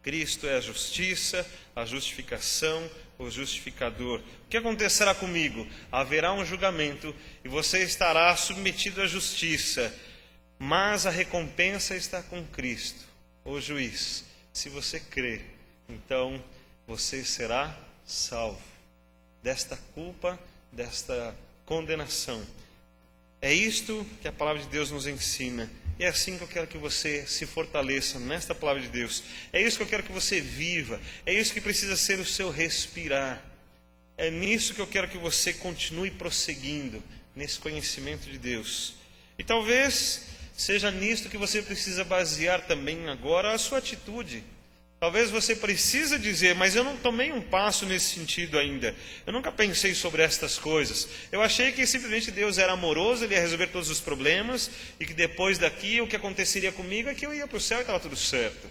Cristo é a justiça, a justificação, o justificador. O que acontecerá comigo? Haverá um julgamento e você estará submetido à justiça, mas a recompensa está com Cristo, o juiz. Se você crer, então você será salvo desta culpa, desta condenação. É isto que a palavra de Deus nos ensina. E é assim que eu quero que você se fortaleça nesta palavra de Deus. É isso que eu quero que você viva. É isso que precisa ser o seu respirar. é nisso que eu quero que você continue prosseguindo, nesse conhecimento de Deus. E talvez seja nisto que você precisa basear também agora a sua atitude. Talvez você precise dizer, mas eu não tomei um passo nesse sentido ainda. Eu nunca pensei sobre estas coisas. Eu achei que simplesmente Deus era amoroso, Ele ia resolver todos os problemas, e que depois daqui o que aconteceria comigo é que eu ia para o céu e estava tudo certo.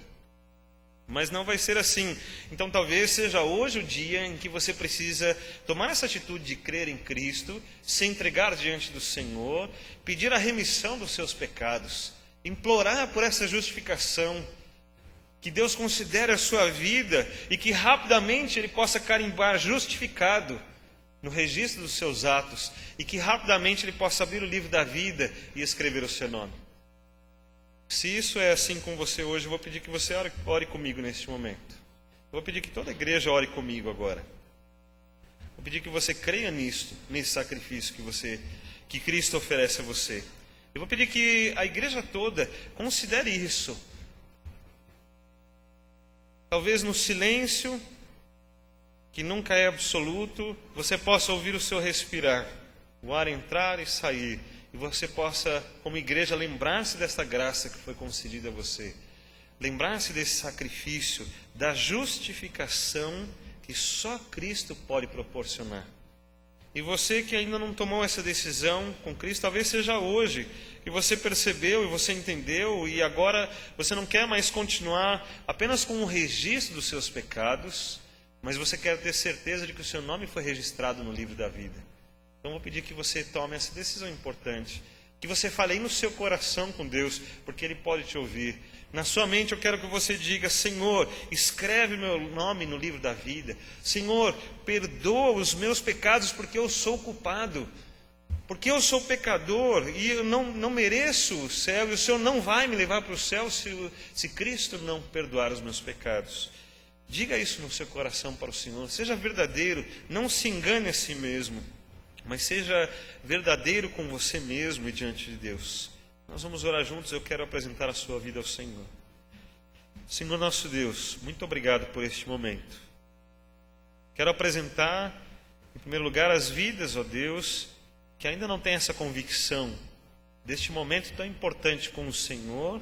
Mas não vai ser assim. Então talvez seja hoje o dia em que você precisa tomar essa atitude de crer em Cristo, se entregar diante do Senhor, pedir a remissão dos seus pecados, implorar por essa justificação, que Deus considere a sua vida e que rapidamente Ele possa carimbar justificado no registro dos seus atos, e que rapidamente Ele possa abrir o livro da vida e escrever o seu nome. Se isso é assim com você hoje, eu vou pedir que você ore comigo neste momento. Eu vou pedir que toda a igreja ore comigo agora. Vou pedir que você creia nisto, nesse sacrifício que Cristo oferece a você. Eu vou pedir que a igreja toda considere isso. Talvez no silêncio, que nunca é absoluto, você possa ouvir o seu respirar, o ar entrar e sair. E você possa, como igreja, lembrar-se desta graça que foi concedida a você. Lembrar-se desse sacrifício, da justificação que só Cristo pode proporcionar. E você que ainda não tomou essa decisão com Cristo, talvez seja hoje que você percebeu e você entendeu, e agora você não quer mais continuar apenas com o registro dos seus pecados, mas você quer ter certeza de que o seu nome foi registrado no livro da vida. Então eu vou pedir que você tome essa decisão importante, que você fale aí no seu coração com Deus, porque Ele pode te ouvir. Na sua mente eu quero que você diga: Senhor, escreve meu nome no livro da vida. Senhor, perdoa os meus pecados, porque eu sou culpado, porque eu sou pecador e eu não mereço o céu, e o Senhor não vai me levar para o céu se Cristo não perdoar os meus pecados. Diga isso no seu coração para o Senhor. Seja verdadeiro, não se engane a si mesmo, mas seja verdadeiro com você mesmo e diante de Deus. Nós vamos orar juntos. Eu quero apresentar a sua vida ao Senhor. Senhor nosso Deus, muito obrigado por este momento. Quero apresentar, em primeiro lugar, as vidas, ó Deus, que ainda não têm essa convicção deste momento tão importante com o Senhor,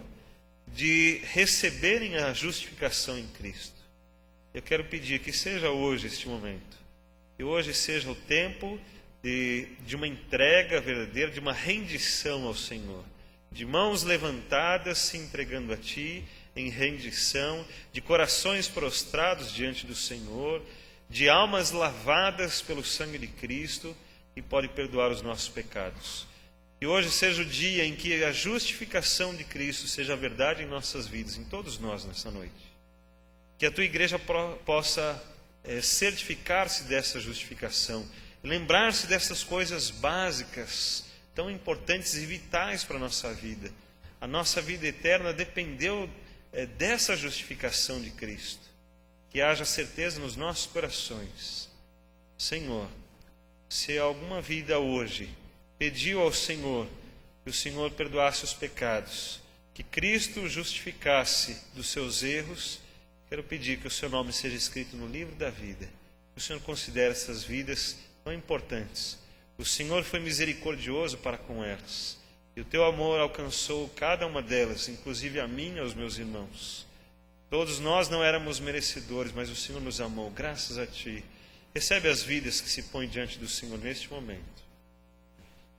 de receberem a justificação em Cristo. Eu quero pedir que seja hoje este momento, que hoje seja o tempo de uma entrega verdadeira, de uma rendição ao Senhor, de mãos levantadas se entregando a Ti em rendição, de corações prostrados diante do Senhor, de almas lavadas pelo sangue de Cristo, que pode perdoar os nossos pecados. Que hoje seja o dia em que a justificação de Cristo seja a verdade em nossas vidas, em todos nós nessa noite. Que a Tua igreja possa certificar-se dessa justificação, lembrar-se dessas coisas básicas, tão importantes e vitais para a nossa vida. A nossa vida eterna dependeu dessa justificação de Cristo. Que haja certeza nos nossos corações. Senhor, se alguma vida hoje pediu ao Senhor que o Senhor perdoasse os pecados, que Cristo justificasse dos seus erros, quero pedir que o seu nome seja escrito no livro da vida. Que o Senhor considere essas vidas tão importantes. O Senhor foi misericordioso para com elas, e o Teu amor alcançou cada uma delas, inclusive a mim e aos meus irmãos. Todos nós não éramos merecedores, mas o Senhor nos amou. Graças a Ti. Recebe as vidas que se põem diante do Senhor neste momento.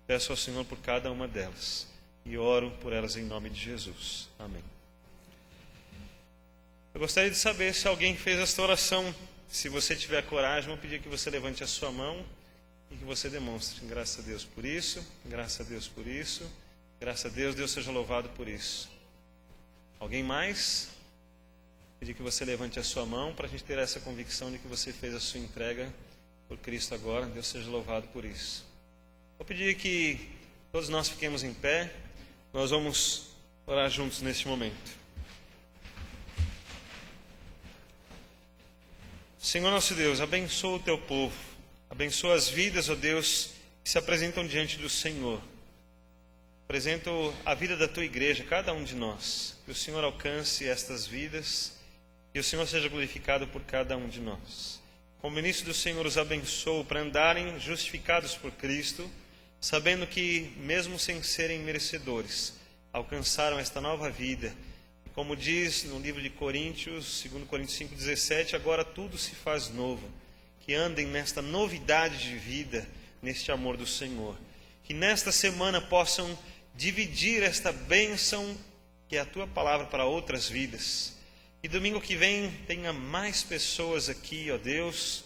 Peço ao Senhor por cada uma delas e oro por elas em nome de Jesus. Amém. Eu gostaria de saber se alguém fez esta oração. Se você tiver coragem, vou pedir que você levante a sua mão e que você demonstre. Graças a Deus por isso, graças a Deus por isso, graças a Deus, Deus seja louvado por isso. Alguém mais? Vou pedir que você levante a sua mão para a gente ter essa convicção de que você fez a sua entrega por Cristo agora. Deus seja louvado por isso. Vou pedir que todos nós fiquemos em pé. Nós vamos orar juntos neste momento. Senhor nosso Deus, abençoa o Teu povo, abençoa as vidas, ó Deus, que se apresentam diante do Senhor. Apresento a vida da Tua igreja, cada um de nós. Que o Senhor alcance estas vidas e o Senhor seja glorificado por cada um de nós. como o início do Senhor os abençoou para andarem justificados por Cristo, sabendo que, mesmo sem serem merecedores, alcançaram esta nova vida. Como diz no livro de Coríntios, 2 Coríntios 5,17, agora tudo se faz novo. Que andem nesta novidade de vida, neste amor do Senhor. Que nesta semana possam dividir esta bênção que é a Tua palavra para outras vidas. E domingo que vem tenha mais pessoas aqui, ó Deus,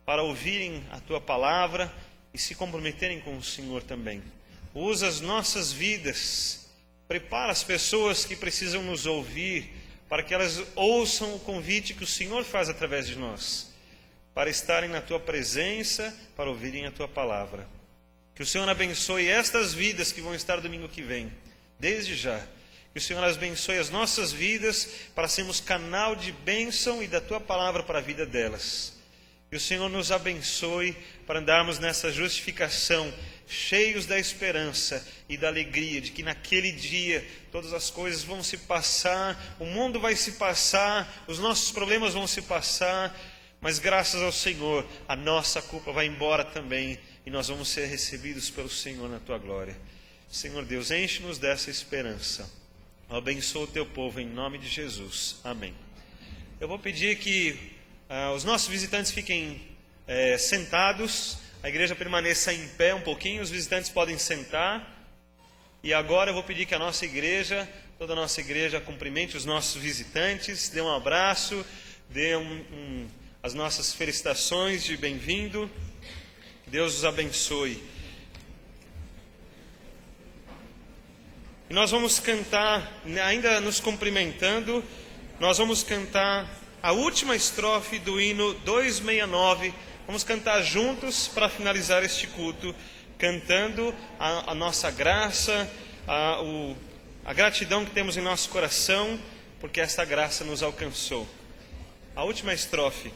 para ouvirem a Tua palavra e se comprometerem com o Senhor também. Usa as nossas vidas, prepara as pessoas que precisam nos ouvir, para que elas ouçam o convite que o Senhor faz através de nós, para estarem na Tua presença, para ouvirem a Tua palavra. Que o Senhor abençoe estas vidas que vão estar domingo que vem, desde já. Que o Senhor abençoe as nossas vidas, para sermos canal de bênção e da Tua palavra para a vida delas. Que o Senhor nos abençoe para andarmos nessa justificação, cheios da esperança e da alegria de que naquele dia todas as coisas vão se passar, o mundo vai se passar, os nossos problemas vão se passar, mas graças ao Senhor a nossa culpa vai embora também e nós vamos ser recebidos pelo Senhor na Tua glória. Senhor Deus, enche-nos dessa esperança. Abençoa o Teu povo em nome de Jesus. Amém. Eu vou pedir que os nossos visitantes fiquem sentados, a igreja permaneça em pé um pouquinho, os visitantes podem sentar. E agora eu vou pedir que a nossa igreja, toda a nossa igreja, cumprimente os nossos visitantes, dê um abraço, dê as nossas felicitações de bem-vindo. Que Deus os abençoe. E nós vamos cantar, ainda nos cumprimentando, nós vamos cantar a última estrofe do hino 269. Vamos cantar juntos para finalizar este culto, cantando a nossa graça, a gratidão que temos em nosso coração, porque essa graça nos alcançou. A última estrofe.